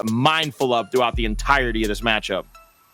mindful of throughout the entirety of this matchup.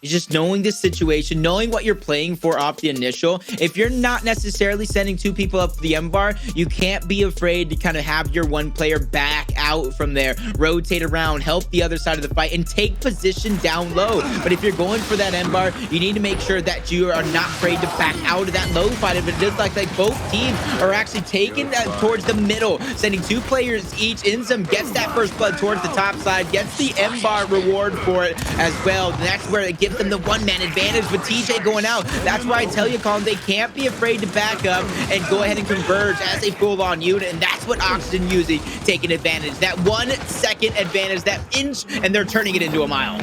It's just knowing the situation, knowing what you're playing for off the initial. If you're not necessarily sending two people up the M bar, you can't be afraid to kind of have your one player back out from there, rotate around, help the other side of the fight, and take position down low. But if you're going for that M bar, you need to make sure that you are not afraid to back out of that low fight. But it looks like both teams are actually taking that towards the middle, sending two players each. INZEM gets that first blood towards the top side, gets the M bar reward for it as well. And that's where it gives them the one-man advantage with TJ going out. That's why I tell you, Colin, they can't be afraid to back up and go ahead and converge as a full-on unit, and that's what Oxygen using, taking advantage. That 1 second advantage, that inch, and they're turning it into a mile.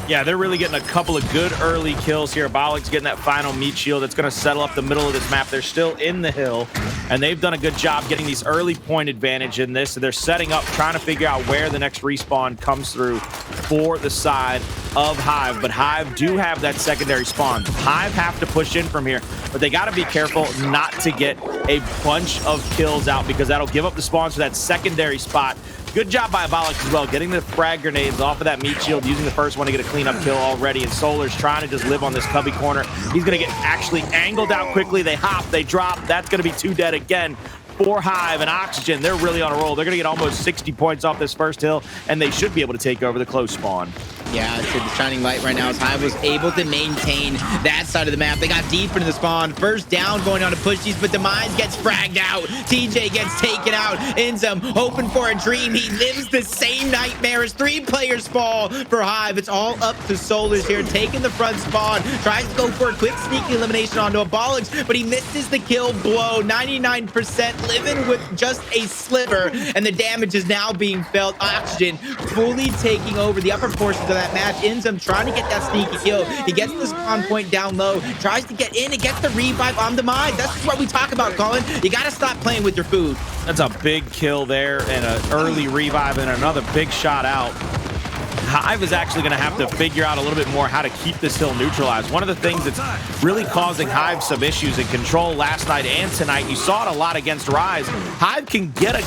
Yeah, they're really getting a couple of good early kills here. Abolics getting that final meat shield that's going to settle up the middle of this map. They're still in the hill, and they've done a good job getting these early point advantage in this. So they're setting up, trying to figure out where the next respawn comes through for the side of Hive. But Hive do have that secondary spawn. Hive have to push in from here, but they got to be careful not to get a bunch of kills out, because that'll give up the spawns for that secondary spot. Good job by Abolics as well, getting the frag grenades off of that meat shield, using the first one to get a cleanup kill already. And Solurs trying to just live on this cubby corner. He's going to get actually angled out quickly. They hop, they drop. That's going to be 2 dead again for Hive. And Oxygen, they're really on a roll. They're going to get almost 60 points off this first hill, and they should be able to take over the close spawn. Yeah, so the shining light right now is Hive was able to maintain that side of the map. They got deep into the spawn. First down going on to Pushyz, but Demise gets fragged out. TJ gets taken out. INZEM hoping for a dream. He lives the same nightmare as 3 players fall for Hive. It's all up to Solurs here, taking the front spawn. Tries to go for a quick sneaky elimination onto Abolics, but he misses the kill blow. 99% living with just a sliver, and the damage is now being felt. Oxygen fully taking over the upper portions of that match. INZEM trying to get that sneaky kill. He gets the spawn point down low, tries to get in and gets the revive on Demise. That's what we talk about, Colin. You got to stop playing with your food. That's a big kill there, and an early revive and another big shot out. Hive is actually going to have to figure out a little bit more how to keep this hill neutralized. One of the things that's really causing Hive some issues in control last night and tonight, you saw it a lot against Rise. Hive can get a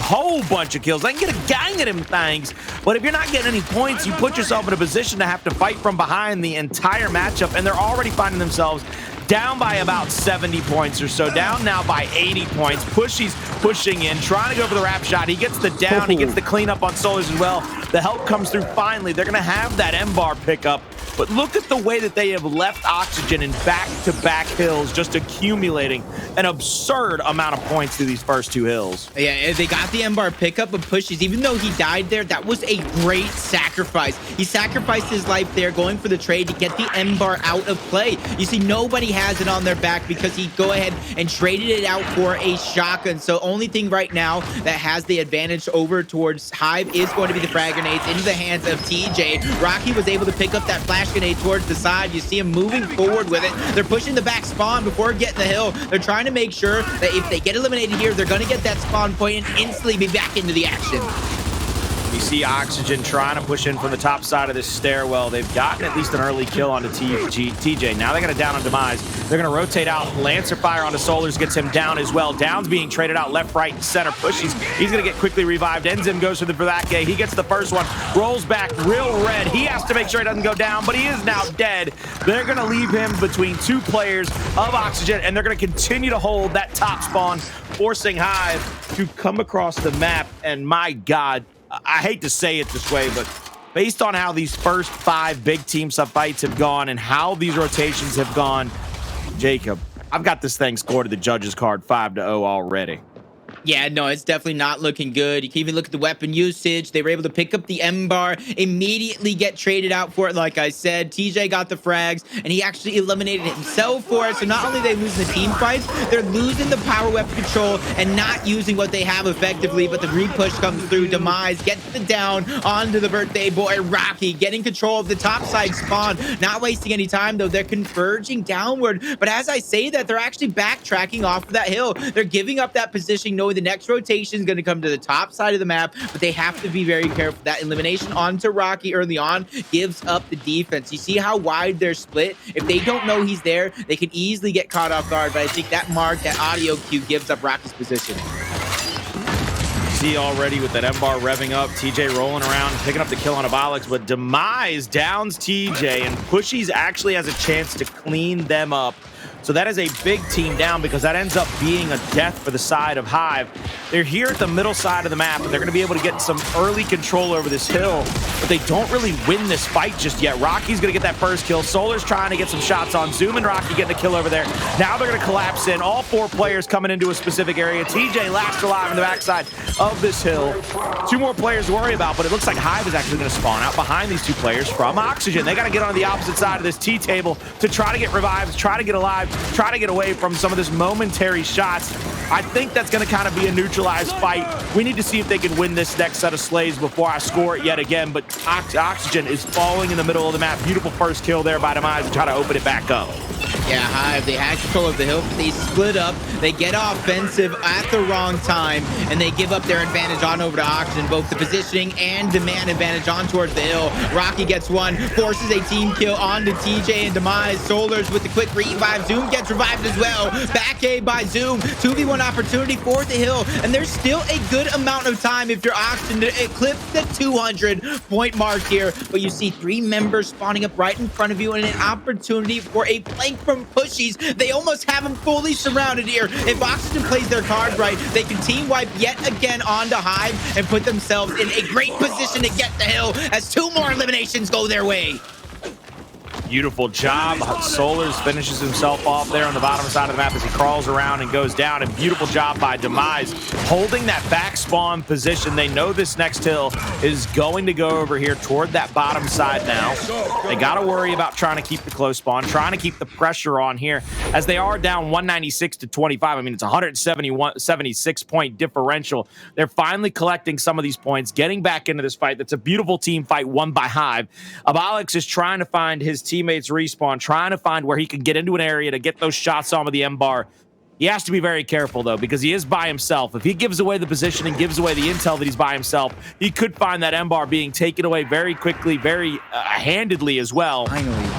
whole bunch of kills. They can get a gang of them things, but if you're not getting any points, you put yourself in a position to have to fight from behind the entire matchup, and they're already finding themselves down by about 70 points or so, down now by 80 points. Pushyz pushing in, trying to go for the wrap shot. He gets the down, he gets the cleanup on Solurs as well. The help comes through finally. They're gonna have that M-bar pickup, but look at the way that they have left Oxygen in back-to-back hills, just accumulating an absurd amount of points through these first 2 hills. Yeah, they got the M-bar pickup, but Pushyz, even though he died there, that was a great sacrifice. He sacrificed his life there, going for the trade to get the M-bar out of play. You see, nobody has it on their back because he go ahead and traded it out for a shotgun. So only thing right now that has the advantage over towards Hive is going to be the frag grenades into the hands of TJ. Rocky was able to pick up that flash grenade towards the side. You see him moving forward with it. They're pushing the back spawn before getting the hill. They're trying to make sure that if they get eliminated here, they're going to get that spawn point and instantly be back into the action. You see Oxygen trying to push in from the top side of this stairwell. They've gotten at least an early kill onto TJ. Now they got a down on Demise. They're going to rotate out. Lancer fire onto Solurs gets him down as well. Down's being traded out left, right, and center. Pushyz, he's going to get quickly revived. INZEM goes for the Verlaque. He gets the first one. Rolls back real red. He has to make sure he doesn't go down, but he is now dead. They're going to leave him between 2 players of Oxygen, and they're going to continue to hold that top spawn, forcing Hive to come across the map. And my God, I hate to say it this way, but based on how these first 5 big team fights have gone and how these rotations have gone, Jacob, I've got this thing scored to the judges card 5-0 already. Yeah, no, it's definitely not looking good. You can even look at the weapon usage. They were able to pick up the M-bar, immediately get traded out for it. Like I said, TJ got the frags, and he actually eliminated himself for it. So not only are they losing the team fights, they're losing the power weapon control and not using what they have effectively. But the re-push comes through. Demise gets the down onto the birthday boy, Rocky, getting control of the top side spawn. Not wasting any time, though. They're converging downward. But as I say that, they're actually backtracking off of that hill. They're giving up that position, knowing the next rotation is going to come to the top side of the map, but they have to be very careful. That elimination onto Rocky early on gives up the defense. You see how wide they're split? If they don't know he's there, they can easily get caught off guard, but I think that mark, that audio cue gives up Rocky's position. see already with that M-bar revving up, TJ rolling around, picking up the kill on Abolics, but Demise downs TJ, and Pushyz actually has a chance to clean them up. So that is a big team down because that ends up being a death for the side of Hive. They're here at the middle side of the map, and they're going to be able to get some early control over this hill, but they don't really win this fight just yet. Rocky's going to get that first kill. Solurs trying to get some shots on. Zoom and Rocky getting a kill over there. Now they're going to collapse in. All 4 players coming into a specific area. TJ last alive on the backside of this hill. 2 more players to worry about, but it looks like Hive is actually going to spawn out behind these 2 players from Oxygen. They got to get on the opposite side of this T-table to try to get revives, try to get alive, try to get away from some of this momentary shots. I think that's going to kind of be a neutralized fight. We need to see if they can win this next set of slays before I score it yet again, but Oxygen is falling in the middle of the map. Beautiful first kill there by Demise to try to open it back up. Yeah, Hive, they had control of the hill, but they split up. They get offensive at the wrong time, and they give up their advantage on over to Oxygen, both the positioning and demand advantage on towards the hill. Rocky gets one, forces a team kill onto TJ and Demise. Solurs with the quick revive. Zoom gets revived as well. Back A by Zoom. 2v1 opportunity for the hill, and there's still a good amount of time if you're Oxygen to eclipse the 200-point mark here, but you see 3 members spawning up right in front of you and an opportunity for a flank from Pushyz. They almost have him fully surrounded here. If Oxygen plays their cards right, they can team wipe yet again onto Hive and put themselves in a great position to get the hill as 2 more eliminations go their way. Beautiful job. Solurs finishes himself off there on the bottom side of the map as he crawls around and goes down. And beautiful job by Demise holding that back spawn position. They know this next hill is going to go over here toward that bottom side now. They got to worry about trying to keep the close spawn, trying to keep the pressure on here as they are down 196 to 25. I mean, it's a 176-point differential. They're finally collecting some of these points, getting back into this fight. That's a beautiful team fight won by Hive. Abolics is trying to find his teammates respawn, trying to find where he can get into an area to get those shots on with the M-bar. He has to be very careful, though, because he is by himself. If he gives away the position and gives away the intel that he's by himself, he could find that M-bar being taken away very quickly, very handedly as well. Finally.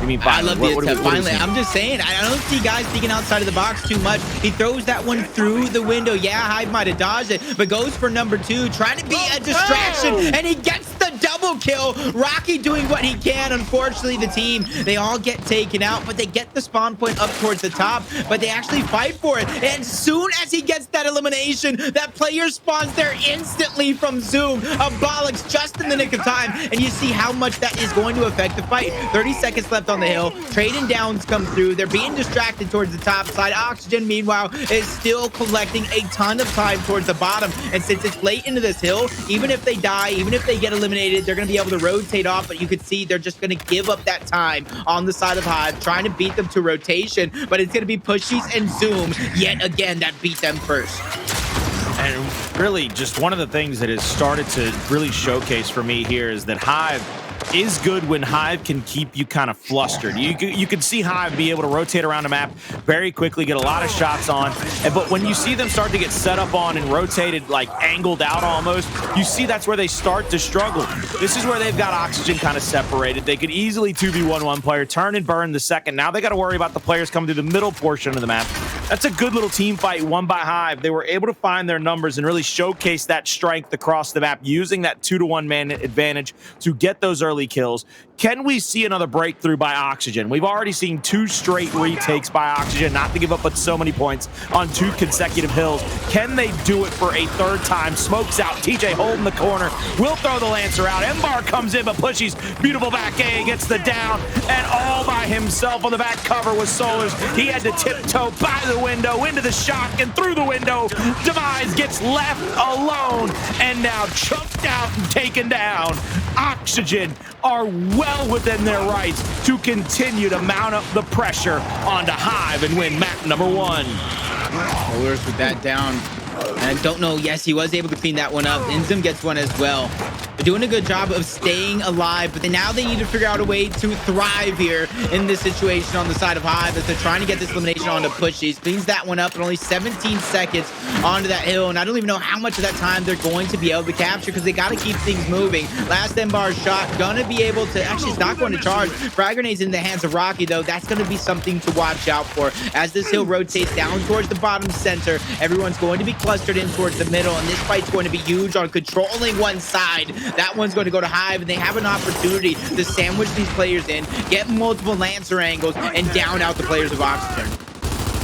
You mean finally? I love the attempt. Finally, I'm just saying, I don't see guys thinking outside of the box too much. He throws that one through the window. Yeah, Hive might have dodged it, but goes for number 2, trying to be a distraction, and he gets the double kill. Rocky doing what he can. Unfortunately, the team, they all get taken out, but they get the spawn point up towards the top, but they actually fight for it. And soon as he gets that elimination, that player spawns there instantly from Zoom. Abolics just in the nick of time, and you see how much that is going to affect the fight. 30 seconds left on the hill. Trade and downs come through. They're being distracted towards the top side. Oxygen, meanwhile, is still collecting a ton of time towards the bottom. And since it's late into this hill, even if they die, even if they get eliminated, they're going to be able to rotate off. But you could see they're just going to give up that time on the side of Hive, trying to beat them to rotation. But it's going to be Pushyz and Zoom yet again that beat them first. And really, just one of the things that has started to really showcase for me here is that Hive is good when Hive can keep you kind of flustered. You can see Hive be able to rotate around a map very quickly, get a lot of shots on, but when you see them start to get set up on and rotated, like angled out almost, you see that's where they start to struggle. This is where they've got Oxygen kind of separated. They could easily 2v1 one player, turn and burn the second. Now they got to worry about the players coming through the middle portion of the map. That's a good little team fight won by Hive. They were able to find their numbers and really showcase that strength across the map, using that 2-to-1 man advantage to get those early kills. Can we see another breakthrough by Oxygen? We've already seen 2 straight retakes by Oxygen, not to give up but so many points on 2 consecutive hills. Can they do it for a 3rd time? Smokes out. TJ holding the corner. Will throw the Lancer out. M-bar comes in, but Pushyz, beautiful back A, gets the down, and all by himself on the back cover with Solurs. He had to tiptoe by the window, into the shock, and through the window. Demise gets left alone, and now choked out and taken down. Oxygen are well within their rights to continue to mount up the pressure onto Hive and win map number 1. Solurs with that down. And I don't know. Yes, he was able to clean that one up. INZEM gets one as well. They're doing a good job of staying alive, but now they need to figure out a way to thrive here in this situation on the side of Hive as they're trying to get this elimination onto Pushyz. Cleans that one up in only 17 seconds onto that hill, and I don't even know how much of that time they're going to be able to capture because they got to keep things moving. Last M-bar shot, gonna be able to, actually it's not going to charge. Frag grenades in the hands of Rocky though. That's going to be something to watch out for as this hill rotates down towards the bottom center. Everyone's going to be clustered in towards the middle, and this fight's going to be huge on controlling one side. That one's going to go to Hive, and they have an opportunity to sandwich these players in, get multiple Lancer angles, and down out the players of Oxygen.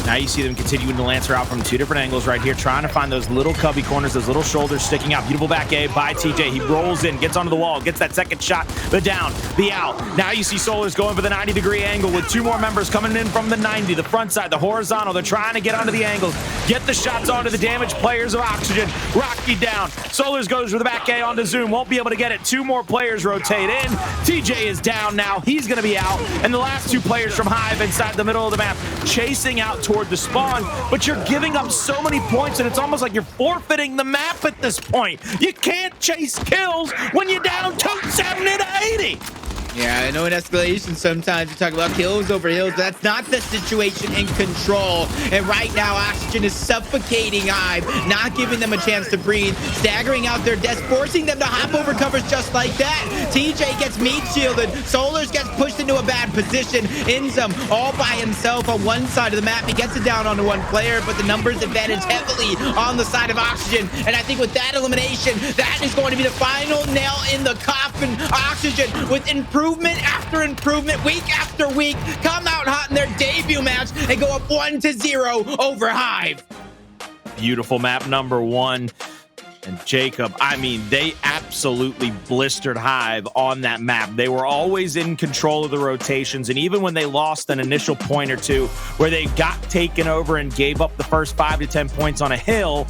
Now you see them continuing to Lancer out from two different angles right here, trying to find those little cubby corners, those little shoulders sticking out. Beautiful back A by TJ. He rolls in, gets onto the wall, gets that second shot, the down, the out. Now you see Solurs going for the 90-degree angle with two more members coming in from the 90, the front side, the horizontal. They're trying to get onto the angles, get the shots onto the damaged players of Oxygen. Rocky down. Solurs goes for the back A onto Zoom. Won't be able to get it. Two more players rotate in. TJ is down now. He's going to be out. And the last two players from Hive inside the middle of the map chasing out toward the spawn, but you're giving up so many points and it's almost like you're forfeiting the map at this point. You can't chase kills when you're down 270 to 80. Yeah, I know in Escalation sometimes you talk about kills over hills, but that's not the situation in Control. And right now, Oxygen is suffocating Hive, not giving them a chance to breathe, staggering out their deaths, forcing them to hop over covers just like that. TJ gets meat shielded. Solurs gets pushed into a bad position. INZEM all by himself on one side of the map. He gets it down onto one player, but the numbers advantage heavily on the side of Oxygen. And I think with that elimination, that is going to be the final nail in the coffin. Oxygen with improvement after improvement, week after week, come out hot in their debut match and go up 1-0 over Hive. Beautiful map number one. And Jacob, I mean, they absolutely blistered Hive on that map. They were always in control of the rotations, and even when they lost an initial point or two where they got taken over and gave up the first 5 to 10 points on a hill,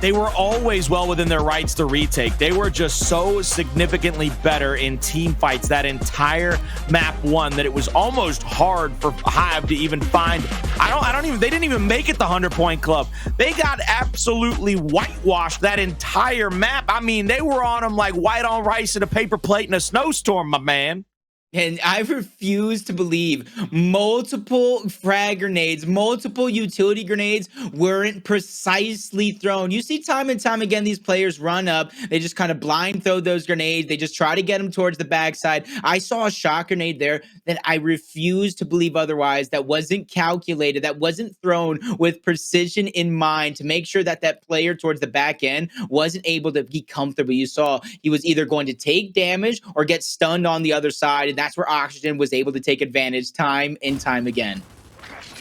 they were always well within their rights to retake. They were just so significantly better in team fights that entire map one that it was almost hard for Hive to even find. They didn't even make it the 100-point club. They got absolutely whitewashed that entire map. I mean, they were on them like white on rice in a paper plate in a snowstorm, my man. And I refuse to believe multiple frag grenades, multiple utility grenades weren't precisely thrown. You see time and time again, these players run up. They just kind of blind throw those grenades. They just try to get them towards the backside. I saw a shot grenade there that I refuse to believe otherwise. That wasn't calculated. That wasn't thrown with precision in mind to make sure that that player towards the back end wasn't able to be comfortable. You saw he was either going to take damage or get stunned on the other side. And that's where Oxygen was able to take advantage time and time again.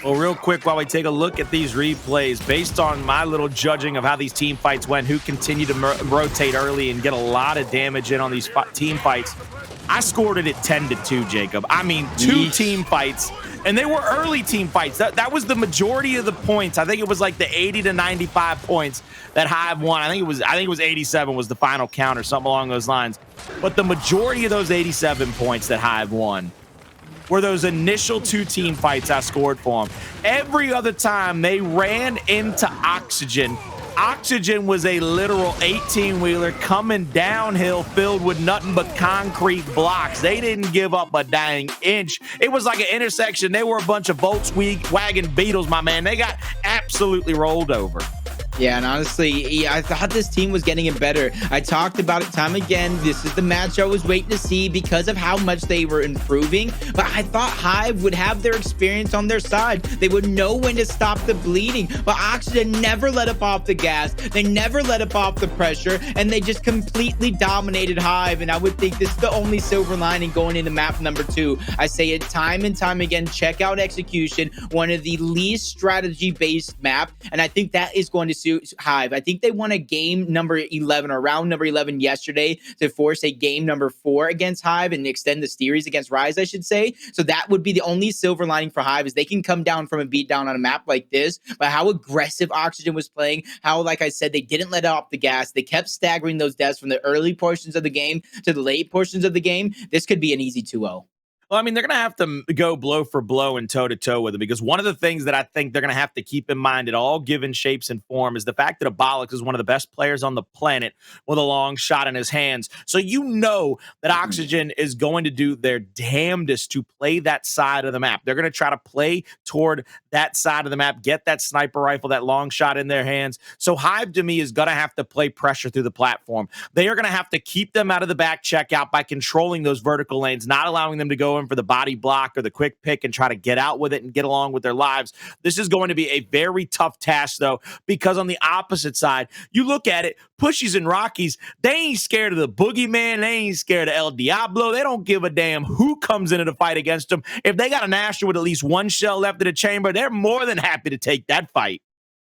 Well, real quick, while we take a look at these replays, based on my little judging of how these team fights went, who continued to rotate early and get a lot of damage in on these team fights, I scored it at 10-2, Jacob. I mean, two team fights, and they were early team fights. That was the majority of the points. I think it was like the 80 to 95 points that Hive won. I think it was 87 was the final count or something along those lines. But the majority of those 87 points that Hive won were those initial two team fights I scored for them. Every other time they ran into Oxygen, Oxygen was a literal 18-wheeler coming downhill filled with nothing but concrete blocks. They didn't give up a dang inch. It was like an intersection. They were a bunch of Volkswagen Beetles, my man. They got absolutely rolled over. Yeah, and honestly, I thought this team was getting it better. I talked about it time again. This is the match I was waiting to see because of how much they were improving. But I thought Hive would have their experience on their side. They would know when to stop the bleeding. But Oxygen never let up off the gas. They never let up off the pressure. And they just completely dominated Hive. And I would think this is the only silver lining going into map number 2. I say it time and time again. Check out Execution, one of the least strategy-based map. And I think that is going to suit Hive. I think they won a game number 11 or round number 11 yesterday to force a game number 4 against Hive and extend the series against Rise, I should say. So that would be the only silver lining for Hive is they can come down from a beatdown on a map like this. But how aggressive Oxygen was playing, how, like I said, they didn't let off the gas. They kept staggering those deaths from the early portions of the game to the late portions of the game. This could be an easy 2-0. Well, I mean, they're going to have to go blow for blow and toe to toe with it, because one of the things that I think they're going to have to keep in mind at all given shapes and form is the fact that Abolics is one of the best players on the planet with a long shot in his hands. So you know that Oxygen is going to do their damnedest to play that side of the map. They're going to try to play toward that side of the map, get that sniper rifle, that long shot in their hands. So Hive, to me, is going to have to play pressure through the platform. They are going to have to keep them out of the back checkout by controlling those vertical lanes, not allowing them to go in for the body block or the quick pick and try to get out with it and get along with their lives. This is going to be a very tough task, though, because on the opposite side, you look at it, Pushyz and Rockies, they ain't scared of the boogeyman. They ain't scared of El Diablo. They don't give a damn who comes into the fight against them. If they got an Asher with at least one shell left in the chamber, they're more than happy to take that fight.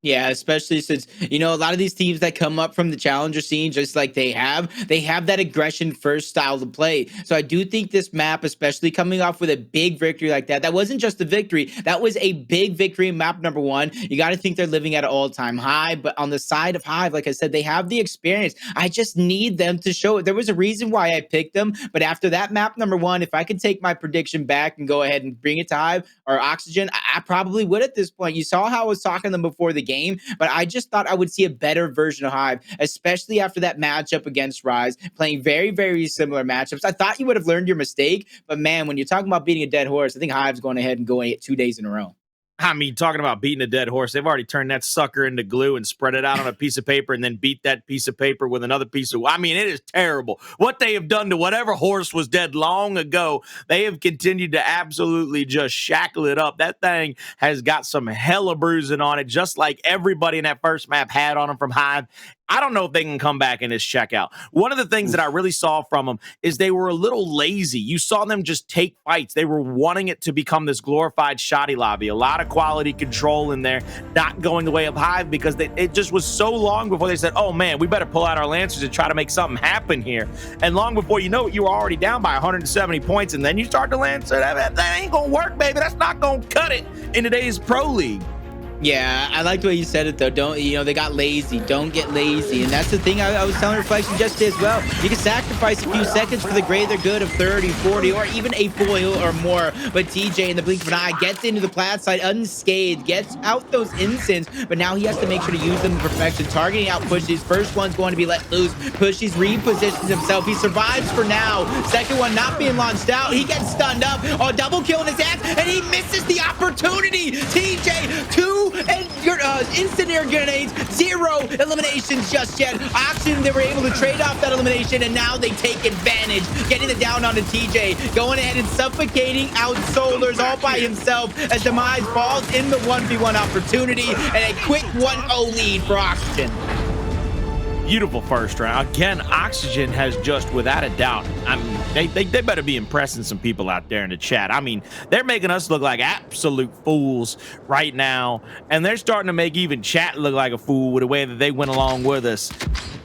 Yeah, especially since, you know, a lot of these teams that come up from the challenger scene, just like they have that aggression first style to play. So I do think this map, especially coming off with a big victory like that wasn't just a victory, that was a big victory in map number 1. You got to think they're living at an all-time high, but on the side of Hive, like I said, they have the experience. I just need them to show it. There was a reason why I picked them, but after that map number 1, if I could take my prediction back and go ahead and bring it to Hive or Oxygen, I probably would at this point. You saw how I was talking to them before the game, but I just thought I would see a better version of Hive, especially after that matchup against Rise, playing very, very similar matchups. I thought you would have learned your mistake, but man, when you're talking about beating a dead horse, I think Hive's going ahead and going it 2 days in a row. I mean, talking about beating a dead horse, they've already turned that sucker into glue and spread it out on a piece of paper and then beat that piece of paper with another piece of... I mean, it is terrible. What they have done to whatever horse was dead long ago, they have continued to absolutely just shackle it up. That thing has got some hella bruising on it, just like everybody in that first map had on them from Hive. I don't know if they can come back in this checkout. One of the things that I really saw from them is they were a little lazy. You saw them just take fights. They were wanting it to become this glorified shoddy lobby. A lot of quality control in there, not going the way of Hive, because it just was so long before they said, oh man, we better pull out our Lancers and try to make something happen here. And long before you know it, you were already down by 170 points, and then you start to Lancer. That ain't gonna work, baby. That's not gonna cut it in today's Pro League. Yeah, I like the way you said it, though. Don't, you know, they got lazy. Don't get lazy. And that's the thing I was telling Reflection just as well. You can sacrifice a few seconds for the greater good of 30, 40, or even a foil or more. But TJ, in the blink of an eye, gets into the plat side unscathed, gets out those instants, but now he has to make sure to use them in perfection, targeting out Pushyz. First one's going to be let loose. Pushyz repositions himself. He survives for now. Second one not being launched out. He gets stunned up. Oh, double kill in his ass, and he misses the opportunity. TJ, 2 and your incendiary grenades, 0 eliminations just yet. Oxygen, they were able to trade off that elimination, and now they take advantage, getting it down onto TJ, going ahead and suffocating out Solurs all by himself as Demise falls in the 1v1 opportunity, and a quick 1-0 lead for Oxygen. Beautiful first round. Again, Oxygen has just, without a doubt, I mean, they better be impressing some people out there in the chat. I mean, they're making us look like absolute fools right now, and they're starting to make even chat look like a fool with the way that they went along with us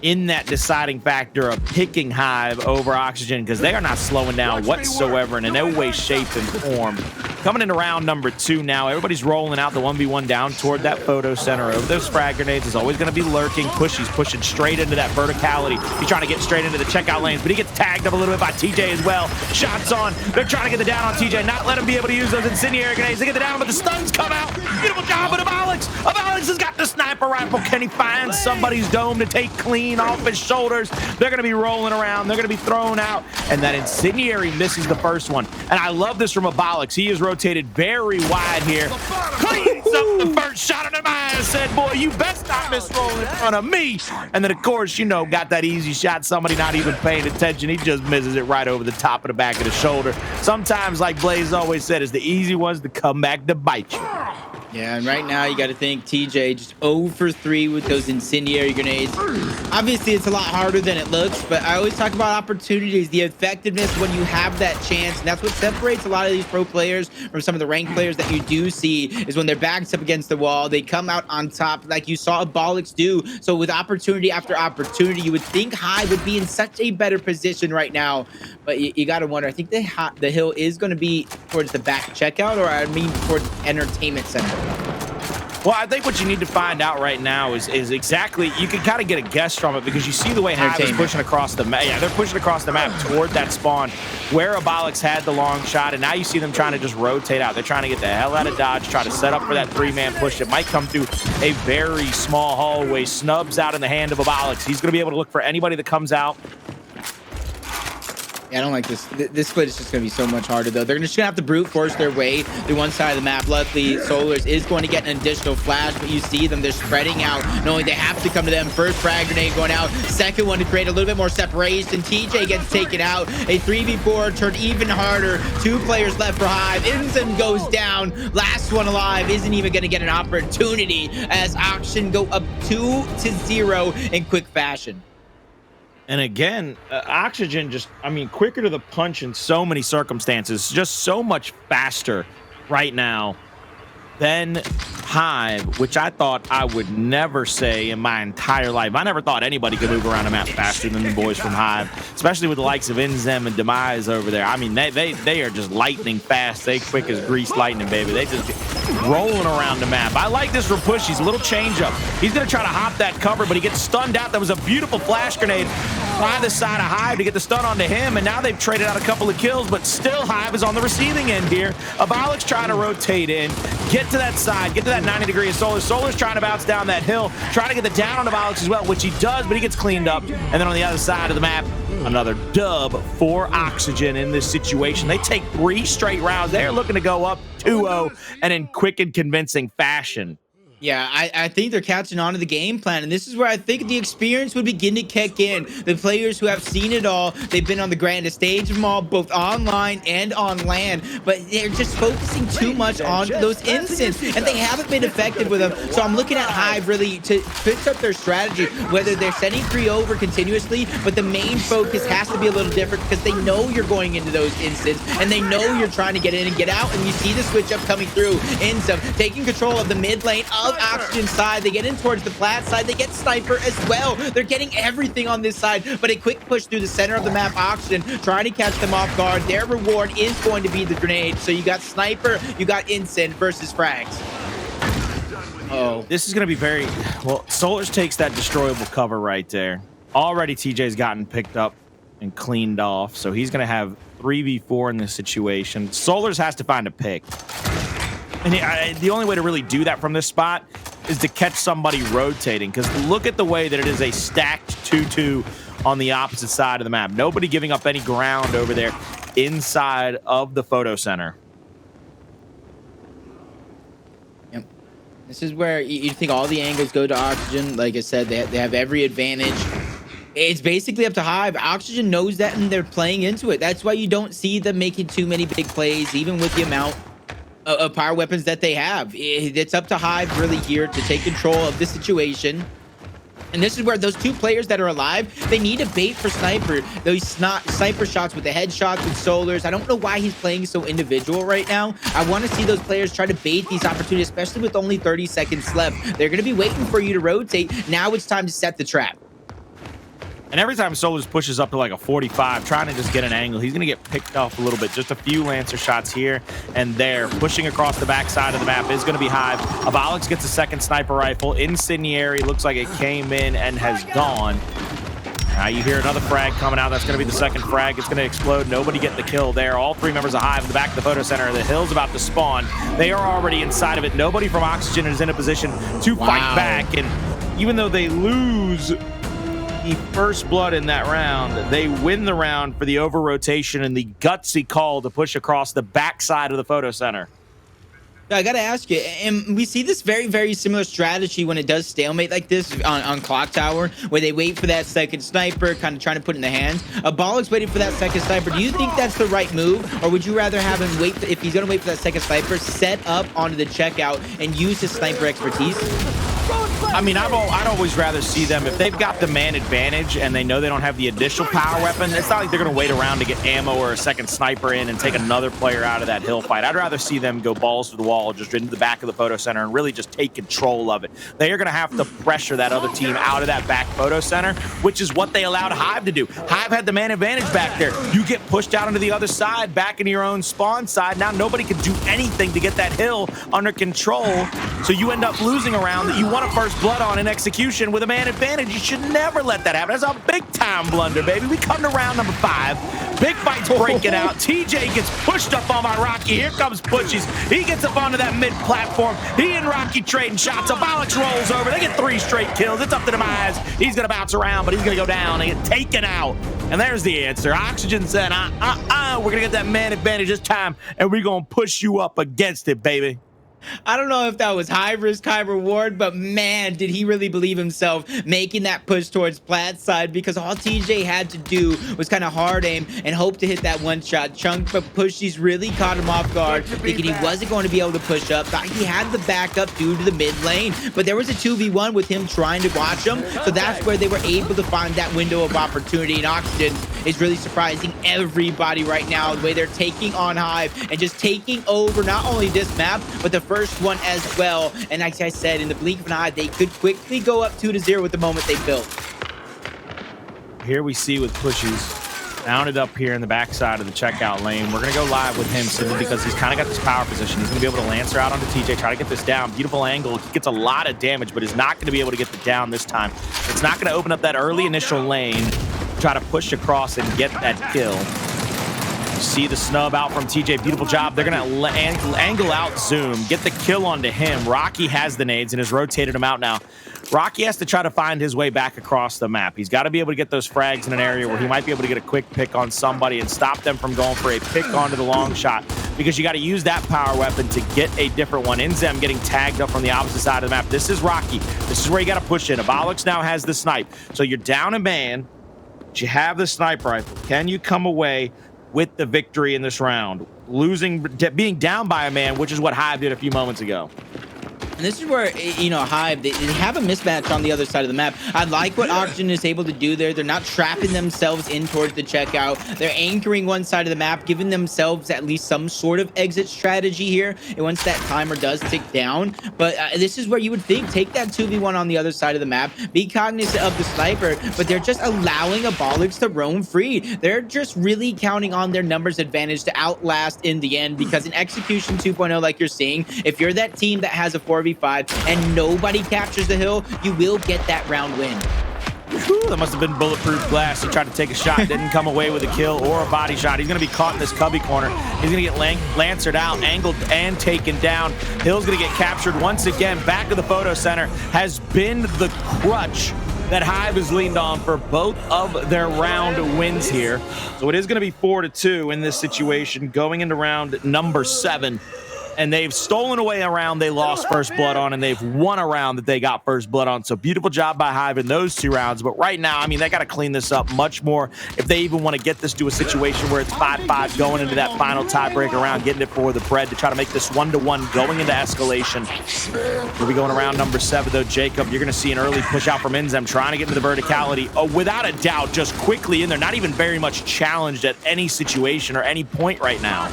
in that deciding factor of picking Hive over Oxygen, because they are not slowing down whatsoever in no way, shape, and form. Coming into round number 2 now, everybody's rolling out the 1v1 down toward that photo center. Over those frag grenades is always going to be lurking. Pushy's pushing straight into that verticality. He's trying to get straight into the checkout lanes, but he gets tagged up a little bit by TJ as well. Shots on. They're trying to get the down on TJ, not let him be able to use those incendiary grenades. They get the down, but the stuns come out. Beautiful job with Abolics. Abolics has got the sniper rifle. Can he find somebody's dome to take clean off his shoulders? They're going to be rolling around. They're going to be thrown out, and that incendiary misses the first one. And I love this from Abolics. He is rotated very wide here. Cleans up the first shot of the mind. Said, boy, you best not miss rolling in front of me. And then, of course, you know, got that easy shot. Somebody not even paying attention. He just misses it right over the top of the back of the shoulder. Sometimes, like Blaze always said, it's the easy ones to come back to bite you. Yeah, and right now you got to think TJ just 0 for 3 with those incendiary grenades. Obviously, it's a lot harder than it looks, but I always talk about opportunities, the effectiveness when you have that chance, and that's what separates a lot of these pro players from some of the ranked players that you do see, is when their back's up against the wall, they come out on top like you saw Abolics do. So with opportunity after opportunity, you would think Hive would be in such a better position right now, but you got to wonder. I think the hill is going to be towards the back checkout, or I mean towards entertainment center. Well, I think what you need to find out right now is exactly, you can kind of get a guess from it because you see the way Hive is pushing across the map. Yeah, they're pushing across the map toward that spawn where Abolics had the long shot, and now you see them trying to just rotate out. They're trying to get the hell out of dodge, try to set up for that 3-man push. It might come through a very small hallway, snubs out in the hand of Abolics. He's going to be able to look for anybody that comes out. Yeah, I don't like this. This split is just going to be so much harder, though. They're just going to have to brute force their way through one side of the map. Luckily, Solurs is going to get an additional flash, but you see them. They're spreading out, knowing they have to come to them. First frag grenade going out. Second one to create a little bit more separation. TJ gets taken out. A 3v4 turned even harder. 2 players left for Hive. INZEM goes down. Last one alive isn't even going to get an opportunity as Auction go up 2-0 in quick fashion. And again, Oxygen just, I mean, quicker to the punch in so many circumstances, just so much faster right now than Hive, which I thought I would never say in my entire life. I never thought anybody could move around a map faster than the boys from Hive, especially with the likes of INZEM and Demise over there. I mean, they are just lightning fast. They quick as greased lightning, baby. They just get rolling around the map. I like this from Pushyz, a little change up. He's going to try to hop that cover, but he gets stunned out. That was a beautiful flash grenade by the side of Hive to get the stun onto him, and now they've traded out a couple of kills, but still Hive is on the receiving end here. Abolics trying to rotate in, get to that side, get to that 90 degree of Solurs. Solurs trying to bounce down that hill, trying to get the down on Abolics as well, which he does, but he gets cleaned up. And then on the other side of the map, another dub for Oxygen in this situation. They take 3 straight rounds. They're looking to go up 2-0 and in quick and convincing fashion. Yeah, I think they're catching on to the game plan, and this is where I think the experience would begin to kick in. The players who have seen it all, they've been on the grandest stage of them all, both online and on land, but they're just focusing too much on those instants, and they haven't been effective with them. So I'm looking at Hive really to fix up their strategy, whether they're sending 3 over continuously, but the main focus has to be a little different because they know you're going into those instants, and they know you're trying to get in and get out, and you see the switch up coming through. INZEM taking control of the mid lane of Oxygen side. They get in towards the flat side. They get Sniper as well. They're getting everything on this side, but a quick push through the center of the map. Oxygen trying to catch them off guard. Their reward is going to be the grenade. So you got Sniper, you got INZEM versus frags. Oh, this is going to be very well. Solurs takes that destroyable cover right there. Already TJ's gotten picked up and cleaned off, so he's going to have 3v4 in this situation. Solurs has to find a pick. And the only way to really do that from this spot is to catch somebody rotating, because look at the way that it is a stacked 2-2 on the opposite side of the map. Nobody giving up any ground over there inside of the photo center. Yep. This is where you think all the angles go to Oxygen. Like I said, they have every advantage. It's basically up to Hive. Oxygen knows that, and they're playing into it. That's why you don't see them making too many big plays, even with the amount of power weapons that they have. It's up to Hive really here to take control of the situation. And this is where those 2 players that are alive, they need a bait for Sniper. Those Sniper shots with the headshots with Solurs. I don't know why he's playing so individual right now. I want to see those players try to bait these opportunities, especially with only 30 seconds left. They're going to be waiting for you to rotate. Now it's time to set the trap. And every time Solurs pushes up to like a 45, trying to just get an angle, he's going to get picked off a little bit. Just a few Lancer shots here and there. Pushing across the backside of the map is going to be Hive. Abolics gets a second sniper rifle. Incendiary looks like it came in and has gone. Now you hear another frag coming out. That's going to be the second frag. It's going to explode. Nobody getting the kill there. All 3 members of Hive in the back of the photo center. The hill's about to spawn. They are already inside of it. Nobody from Oxygen is in a position to fight back. And even though they lose the first blood in that round, they win the round for the over rotation and the gutsy call to push across the backside of the photo center. I gotta ask you, and we see this very, very similar strategy when it does stalemate like this on Clocktower, where they wait for that second sniper, kind of trying to put it in the hands. Abolics waiting for that second sniper. Do you think that's the right move, or would you rather have him wait, if he's gonna wait for that second sniper, set up onto the checkout and use his sniper expertise? I mean, I'd always rather see them, if they've got the man advantage and they know they don't have the additional power weapon, it's not like they're going to wait around to get ammo or a second sniper in and take another player out of that hill fight. I'd rather see them go balls to the wall, just into the back of the photo center and really just take control of it. They are going to have to pressure that other team out of that back photo center, which is what they allowed Hive to do. Hive had the man advantage back there. You get pushed out into the other side, back into your own spawn side. Now nobody can do anything to get that hill under control, so you end up losing a round that you want a first blood on in execution with a man advantage. You should never let that happen. That's a big time blunder, baby. We come to round number 5. Big fights breaking out. TJ gets pushed up on by Rocky. Here comes Pushyz. He gets up onto that mid platform. He and Rocky trading shots. Abolics rolls over. They get 3 straight kills. It's up to Demise. He's gonna bounce around, but he's gonna go down and get taken out. And there's the answer. Oxygen said, we're gonna get that man advantage this time, and we're gonna push you up against it, baby. I don't know if that was high risk, high reward, but man, did he really believe himself making that push towards Plat's side, because all TJ had to do was kind of hard aim and hope to hit that one-shot chunk, but Pushyz really caught him off guard, thinking he wasn't going to be able to push up. Thought he had the backup due to the mid lane, but there was a 2v1 with him trying to watch him, so that's where they were able to find that window of opportunity, and Oxygen is really surprising everybody right now, the way they're taking on Hive and just taking over not only this map, but the first one as well. And like I said, in the blink of an eye, they could quickly go up 2-0 with the moment they built. Here we see with Pushyz mounted up here in the backside of the checkout lane. We're going to go live with him simply because he's kind of got this power position. He's going to be able to lancer out onto TJ, try to get this down. Beautiful angle. He gets a lot of damage, but is not going to be able to get the down this time. It's not going to open up that early initial lane, try to push across and get that kill. See the snub out from TJ. Beautiful job. They're going to angle out Zoom, get the kill onto him. Rocky has the nades and has rotated him out now. Rocky has to try to find his way back across the map. He's got to be able to get those frags in an area where he might be able to get a quick pick on somebody and stop them from going for a pick onto the long shot, because you got to use that power weapon to get a different one. INZEM getting tagged up from the opposite side of the map. This is Rocky. This is where you got to push in. Abolics now has the snipe. So you're down a man, but you have the sniper rifle. Can you come away with the victory in this round? Being down by a man, which is what Hive did a few moments ago. And this is where, you know, Hive, they have a mismatch on the other side of the map. I like what Oxygen is able to do there. They're not trapping themselves in towards the checkout. They're anchoring one side of the map, giving themselves at least some sort of exit strategy here. And once that timer does tick down, but this is where you would think, take that 2v1 on the other side of the map, be cognizant of the sniper, but they're just allowing Abolics to roam free. They're just really counting on their numbers advantage to outlast in the end, because in Execution 2.0, like you're seeing, if you're that team that has a 4v5 and nobody captures the hill, you will get that round win. Whew, that must have been bulletproof glass. He tried to take a shot, didn't come away with a kill or a body shot. He's going to be caught in this cubby corner. He's going to get lancered out, angled, and taken down. Hill's going to get captured once again. Back of the photo center has been the crutch that Hive has leaned on for both of their round wins here. So it is going to be 4-2 in this situation going into round number 7. And they've stolen away a round they lost first blood on, and they've won a round that they got first blood on. So beautiful job by Hive in those 2 rounds. But right now, I mean, they got to clean this up much more if they even want to get this to a situation where it's 5-5 going into that final tiebreaker round, getting it for the bread to try to make this 1-1 going into escalation. We'll be going around number 7, though. Jacob, you're going to see an early push out from INZEM trying to get into the verticality. Oh, without a doubt, just quickly in there, not even very much challenged at any situation or any point right now.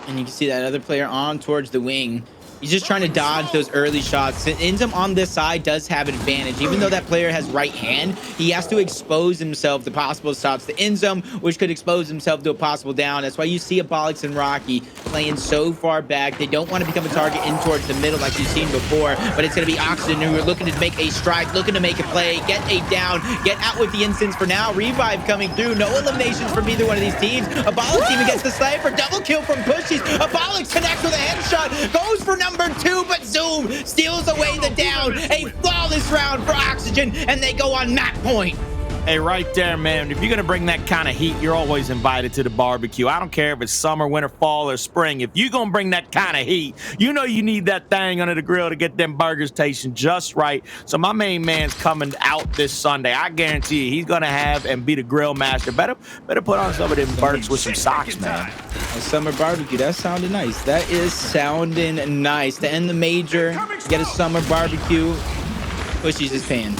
And you can see that other player on towards the wing. He's just trying to dodge those early shots. INZEM on this side does have an advantage. Even though that player has right hand, he has to expose himself to possible shots to INZEM, which could expose himself to a possible down. That's why you see Abolics and Rocky playing so far back. They don't want to become a target in towards the middle like you've seen before, but it's going to be Oxygen who are looking to make a strike, looking to make a play, get a down, get out with the instance for now. Revive coming through. No eliminations from either one of these teams. Abolics even gets the sniper. Double kill from Pushyz. Abolics connects with a headshot. Goes for number 2, but Zoom steals away the down. A flawless round for Oxygen, and they go on map point. Hey, right there, man. If you're going to bring that kind of heat, you're always invited to the barbecue. I don't care if it's summer, winter, fall, or spring. If you're going to bring that kind of heat, you know you need that thing under the grill to get them burgers tasting just right. So my main man's coming out this Sunday. I guarantee you he's going to have and be the grill master. Better put on some of them burgers with some socks, man. A summer barbecue. That sounded nice. That is sounding nice. To end the major, get a summer barbecue. Pushyz is paying.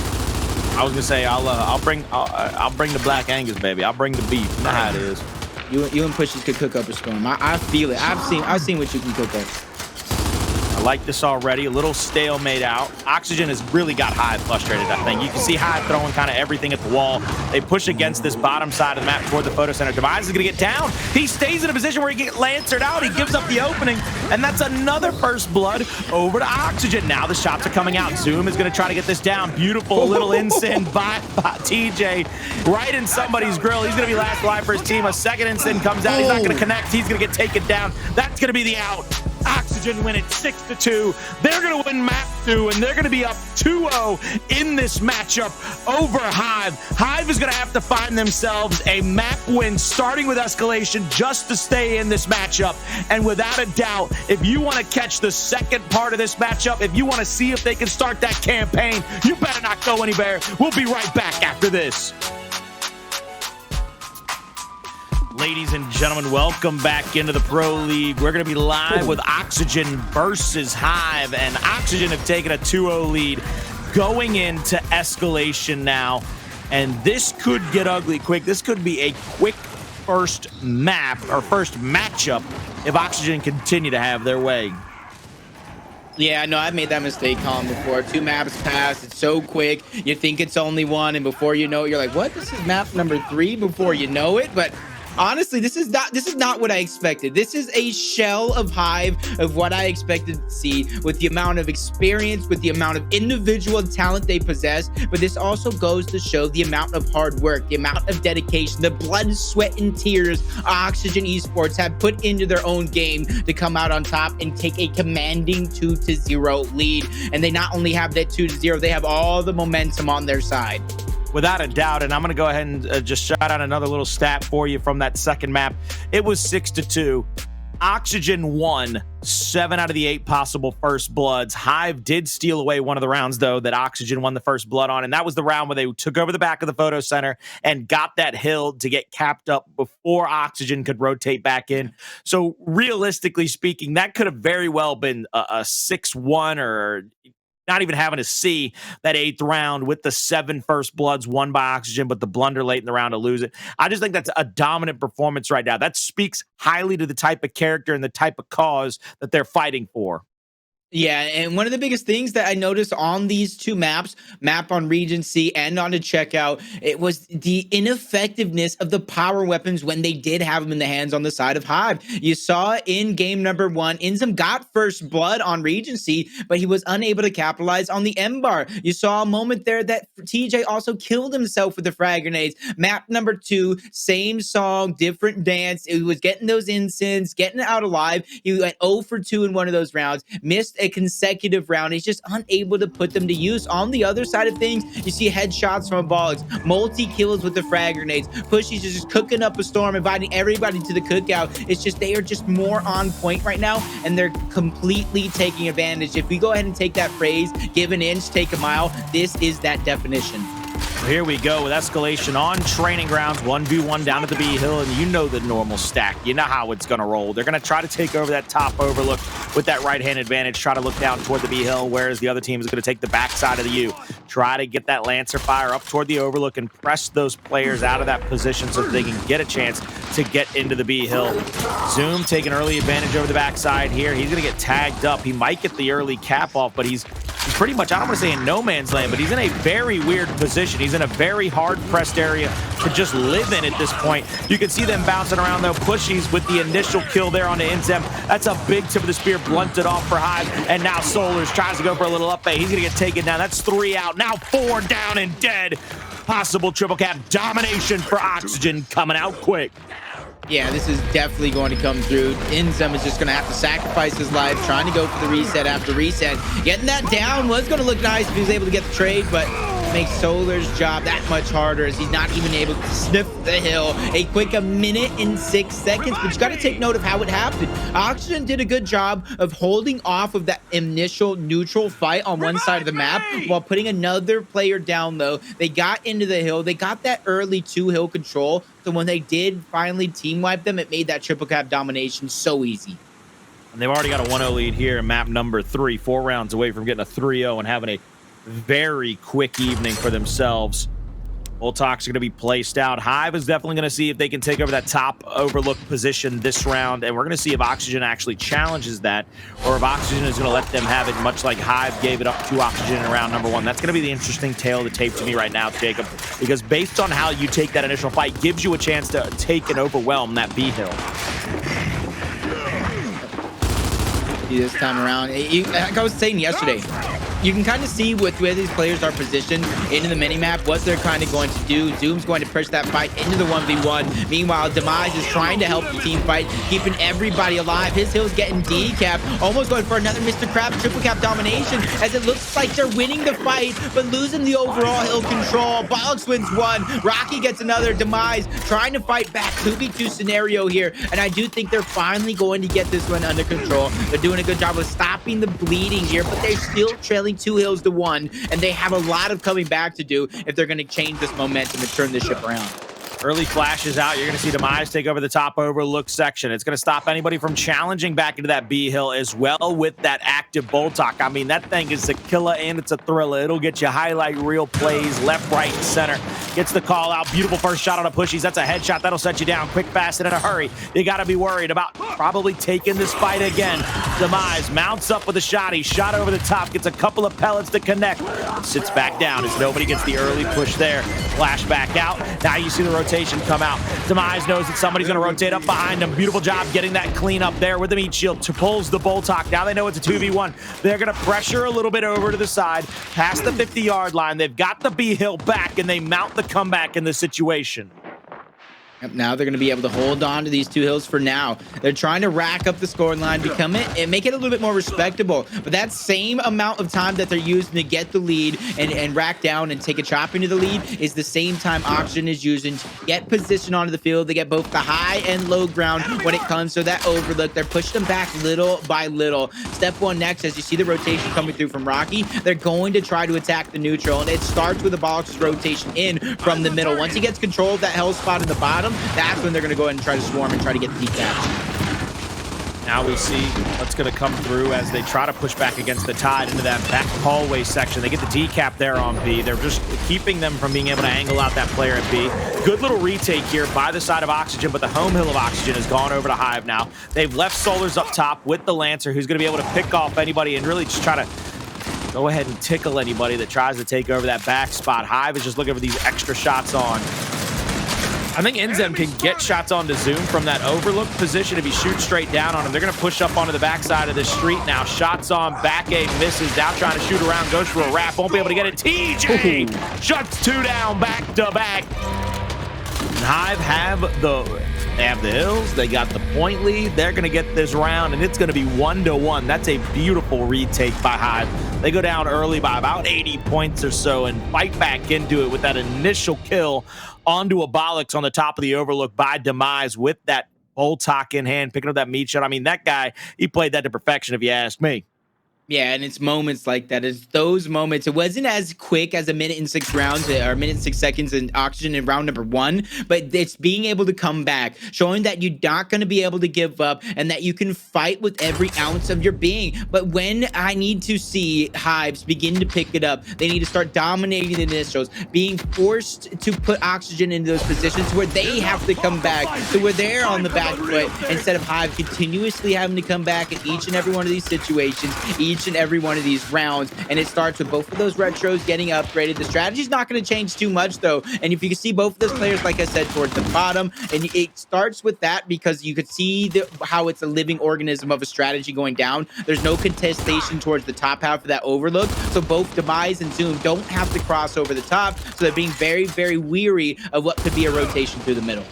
I was gonna say I'll bring the Black Angus, baby. I'll bring the beef. You know how it is. You and Pushyz could cook up a storm. I feel it. I've seen what you can cook up. I like this already. A little stalemate out. Oxygen has really got Hive frustrated, I think. You can see Hive throwing kind of everything at the wall. They push against this bottom side of the map toward the photo center. Demise is going to get down. He stays in a position where he gets lancered out. He gives up the opening, and that's another first blood over to Oxygen. Now the shots are coming out. Zoom is going to try to get this down. Beautiful little INZEM by TJ right in somebody's grill. He's going to be last alive for his team. A second INZEM comes out. He's not going to connect. He's going to get taken down. That's going to be the out. Oxygen win it 6-2. They're going to win map 2, and they're going to be up 2-0 in this matchup over Hive. Hive is going to have to find themselves a map win starting with Escalation just to stay in this matchup. And without a doubt, if you want to catch the second part of this matchup, if you want to see if they can start that campaign, you better not go anywhere. We'll be right back after this. Ladies and gentlemen, welcome back into the Pro League. We're going to be live with Oxygen versus Hive, and Oxygen have taken a 2-0 lead going into Escalation now, and this could get ugly quick. This could be a quick first map or first matchup if Oxygen continue to have their way. Yeah, no, I've made that mistake, Colin, before. 2 maps pass. It's so quick. You think it's only 1, and before you know it, you're like, what? This is map number 3 before you know it? But honestly, this is not what I expected. This is a shell of Hive of what I expected to see with the amount of experience, with the amount of individual talent they possess. But this also goes to show the amount of hard work, the amount of dedication, the blood, sweat, and tears Oxygen Esports have put into their own game to come out on top and take a commanding 2-0 lead. And they not only have that 2-0, they have all the momentum on their side. Without a doubt, and I'm going to go ahead and just shout out another little stat for you from that second map. It was 6-2. Oxygen won 7 out of the 8 possible first bloods. Hive did steal away one of the rounds, though, that Oxygen won the first blood on, and that was the round where they took over the back of the photo center and got that hill to get capped up before Oxygen could rotate back in. So realistically speaking, that could have very well been a 6-1 or not even having to see that 8th round with the 7 first bloods won by Oxygen, but the blunder late in the round to lose it. I just think that's a dominant performance right now. That speaks highly to the type of character and the type of cause that they're fighting for. Yeah, and one of the biggest things that I noticed on these 2 maps, map on Regency and on the checkout, it was the ineffectiveness of the power weapons when they did have them in the hands on the side of Hive. You saw in game number 1, INZEM got first blood on Regency, but he was unable to capitalize on the M-bar. You saw a moment there that TJ also killed himself with the frag grenades. Map number 2, same song, different dance. He was getting those incense, getting it out alive. He went 0 for 2 in one of those rounds, missed a consecutive round. He's just unable to put them to use. On the other side of things, you see headshots from Abolics, multi-kills with the frag grenades. Pushyz is just cooking up a storm, inviting everybody to the cookout. It's just they are just more on point right now, and they're completely taking advantage. If we go ahead and take that phrase, give an inch, take a mile, this is that definition. Here we go with Escalation on training grounds, 1v1 down at the B Hill, and you know the normal stack. You know how it's going to roll. They're going to try to take over that top overlook with that right-hand advantage, try to look down toward the B Hill, whereas the other team is going to take the backside of the U. Try to get that Lancer fire up toward the overlook and press those players out of that position so that they can get a chance to get into the B Hill. Zoom taking early advantage over the backside here. He's going to get tagged up. He might get the early cap off, but he's pretty much, I don't want to say in no man's land, but he's in a very weird position. He's in a very hard-pressed area to just live in at this point. You can see them bouncing around, though. Pushyz with the initial kill there on the INZEM. That's a big tip of the spear, blunted off for Hive, and now Solurs tries to go for a little up-bait. He's going to get taken down. That's 3 out. Now 4 down and dead. Possible triple cap domination for Oxygen coming out quick. Yeah, this is definitely going to come through. INZEM is just going to have to sacrifice his life, trying to go for the reset after reset. Getting that down was going to look nice if he was able to get the trade, but makes Solurs' job that much harder as he's not even able to sniff the hill. A quick 1:06, but you got to take note of how it happened. Oxygen did a good job of holding off of that initial neutral fight on one side of the map while putting another player down low. They got into the hill. They got that early 2-hill control. So when they did finally team wipe them, it made that triple cap domination so easy. And they've already got a 1-0 lead here in map number 3, 4 rounds away from getting a 3-0 and having a very quick evening for themselves. Boltoc's going to be placed out. Hive is definitely going to see if they can take over that top overlook position this round, and we're going to see if Oxygen actually challenges that, or if Oxygen is going to let them have it, much like Hive gave it up to Oxygen in round number 1. That's going to be the interesting tale of the tape to me right now, Jacob, because based on how you take that initial fight, gives you a chance to take and overwhelm that B hill. This time around, like I was saying yesterday, you can kind of see with where these players are positioned into the minimap, what they're kind of going to do. Zoom's going to push that fight into the 1v1. Meanwhile, Demise is trying to help the team fight, keeping everybody alive. His hill's getting decapped, almost going for another Mr. Crab triple cap domination, as it looks like they're winning the fight, but losing the overall hill control. Abolics wins one. Rocky gets another. Demise trying to fight back. 2v2 scenario here, and I do think they're finally going to get this one under control. They're doing a good job of stopping the bleeding here, but they're still trailing 2 hills to 1, and they have a lot of coming back to do if they're going to change this momentum and turn this ship around. Early flashes out. You're going to see Demise take over the top overlook section. It's going to stop anybody from challenging back into that B hill as well with that active Boltoc. I mean, that thing is a killer and it's a thriller. It'll get you highlight reel plays left, right, and center. Gets the call out. Beautiful first shot on a Pushyz. That's a headshot. That'll set you down quick, fast, and in a hurry. You got to be worried about probably taking this fight again. Demise mounts up with a shot. He shot over the top. Gets a couple of pellets to connect. Sits back down as nobody gets the early push there. Flash back out. Now you see the rotation come out. Demise knows that somebody's going to rotate up behind him. Beautiful job getting that clean up there with the meat shield. Pulls the Boltoc. Now they know it's a 2v1. They're going to pressure a little bit over to the side, past the 50-yard line. They've got the B hill back, and they mount the comeback in this situation. Now they're going to be able to hold on to these 2 hills for now. They're trying to rack up the scoring line, become it, and make it a little bit more respectable. But that same amount of time that they're using to get the lead and rack down and take a chop into the lead is the same time Oxygen is using to get position onto the field. They get both the high and low ground when it comes to that overlook. They're pushing them back little by little. Step 1 next, as you see the rotation coming through from Rocky, they're going to try to attack the neutral, and it starts with Abolics' rotation in from the middle. Once he gets control of that hell spot in the bottom, that's when they're going to go ahead and try to swarm and try to get the decap. Now we see what's going to come through as they try to push back against the tide into that back hallway section. They get the decap there on B. They're just keeping them from being able to angle out that player at B. Good little retake here by the side of Oxygen, but the home hill of Oxygen has gone over to Hive now. They've left Solurs up top with the Lancer, who's going to be able to pick off anybody and really just try to go ahead and tickle anybody that tries to take over that back spot. Hive is just looking for these extra shots on. I think INZEM can get shots onto Zoom from that overlook position if he shoots straight down on him. They're going to push up onto the backside of the street now. Shots on, back A misses. Now trying to shoot around, goes for a wrap. Won't be able to get it. TJ shuts 2 down back to back. Hive have the hills. They got the point lead. They're going to get this round, and it's going to be 1-1. That's a beautiful retake by Hive. They go down early by about 80 points or so and fight back into it with that initial kill onto Abolics on the top of the overlook by Demise with that Boltoc in hand, picking up that meat shot. I mean, that guy, he played that to perfection if you ask me. Yeah, and it's moments like that. It's those moments. It wasn't as quick as a minute and 6 rounds or a minute and 6 seconds in Oxygen in round number 1, but it's being able to come back, showing that you're not going to be able to give up and that you can fight with every ounce of your being. But when I need to see Hives begin to pick it up, they need to start dominating the initials, being forced to put Oxygen in those positions where they have to come back, so where they're on the back foot instead of Hive continuously having to come back in each and every one of these situations, each and every one of these rounds. And it starts with both of those retros getting upgraded. The strategy's not going to change too much though, and if you can see both of those players, like I said, towards the bottom, and it starts with that because you could see how it's a living organism of a strategy going down. There's no contestation towards the top half of that overlook, so both Demise and Zoom don't have to cross over the top, so they're being very, very weary of what could be a rotation through the middle.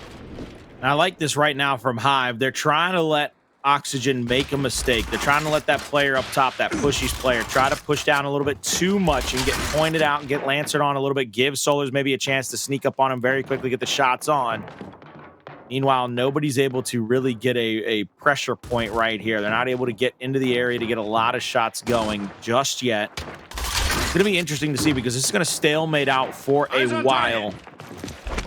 And I like this right now from Hive. They're trying to let Oxygen make a mistake. They're trying to let that player up top, that Pushyz player, try to push down a little bit too much and get pointed out and get Lancered on a little bit. Give Solurs maybe a chance to sneak up on him very quickly, get the shots on. Meanwhile, nobody's able to really get a pressure point right here. They're not able to get into the area to get a lot of shots going just yet. It's going to be interesting to see because this is going to stalemate out for a while.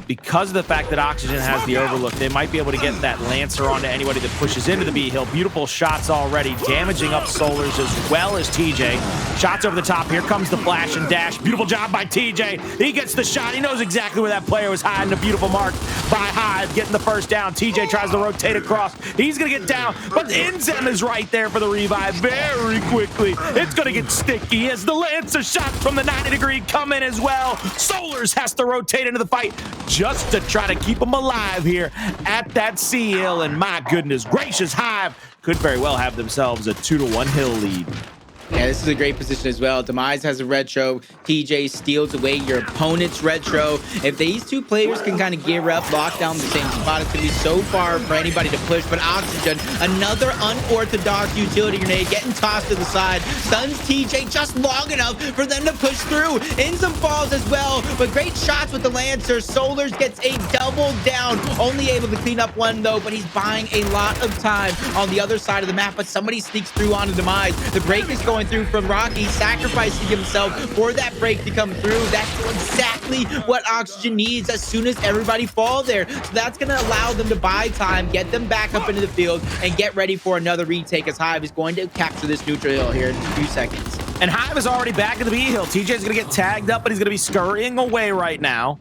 because of the fact that Oxygen has the overlook, they might be able to get that Lancer onto anybody that pushes into the B hill. Beautiful shots already, damaging up Solurs as well as TJ. Shots over the top. Here comes the flash and dash. Beautiful job by TJ. He gets the shot. He knows exactly where that player was hiding. A beautiful mark by Hive, getting the first down. TJ tries to rotate across. He's going to get down, but INZEM is right there for the revive very quickly. It's going to get sticky as the Lancer shot from the 90-degree come in as well. Solurs has to rotate into the fight just to try to keep them alive here at that C hill. And my goodness gracious, Hive could very well have themselves a 2-1 hill lead. Yeah, this is a great position as well. Demise has a retro. TJ steals away your opponent's retro. If these two players can kind of gear up, lock down the same spot, it's going to be so far for anybody to push. But Oxygen, another unorthodox utility grenade getting tossed to the side. Stuns TJ just long enough for them to push through. INZEM falls as well, but great shots with the Lancer. Solurs gets a double down. Only able to clean up one, though, but he's buying a lot of time on the other side of the map. But somebody sneaks through onto Demise. The break is going through from Rocky, sacrificing himself for that break to come through. That's exactly what Oxygen needs as soon as everybody falls there. So that's going to allow them to buy time, get them back up into the field, and get ready for another retake as Hive is going to capture this neutral hill here in a few seconds. And Hive is already back in the B hill. TJ's going to get tagged up, but he's going to be scurrying away right now.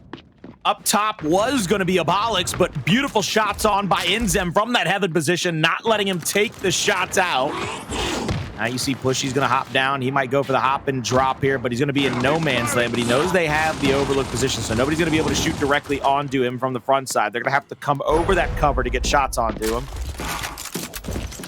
Up top was going to be Abolics, but beautiful shots on by INZEM from that heaven position, not letting him take the shots out. Now you see Pushyz going to hop down. He might go for the hop and drop here, but he's going to be in no man's land. But he knows they have the overlook position, so nobody's going to be able to shoot directly onto him from the front side. They're going to have to come over that cover to get shots onto him.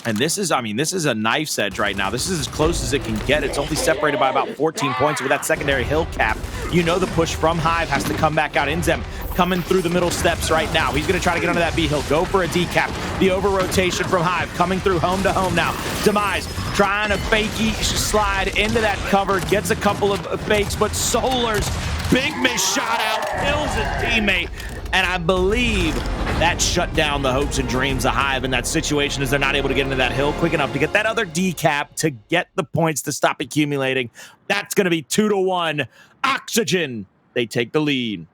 And this is, I mean, this is a knife's edge right now. This is as close as it can get. It's only separated by about 14 points with that secondary hill cap. You know the push from Hive has to come back out. INZEM coming through the middle steps right now. He's going to try to get under that B hill. Go for a decap. The over rotation from Hive coming through home to home now. Demise trying to fakey slide into that cover. Gets a couple of fakes, but Solurs, big miss shot out, kills his teammate. And I believe that shut down the hopes and dreams of Hive in that situation as they're not able to get into that hill quick enough to get that other decap to get the points to stop accumulating. That's going to be 2-1. Oxygen, they take the lead.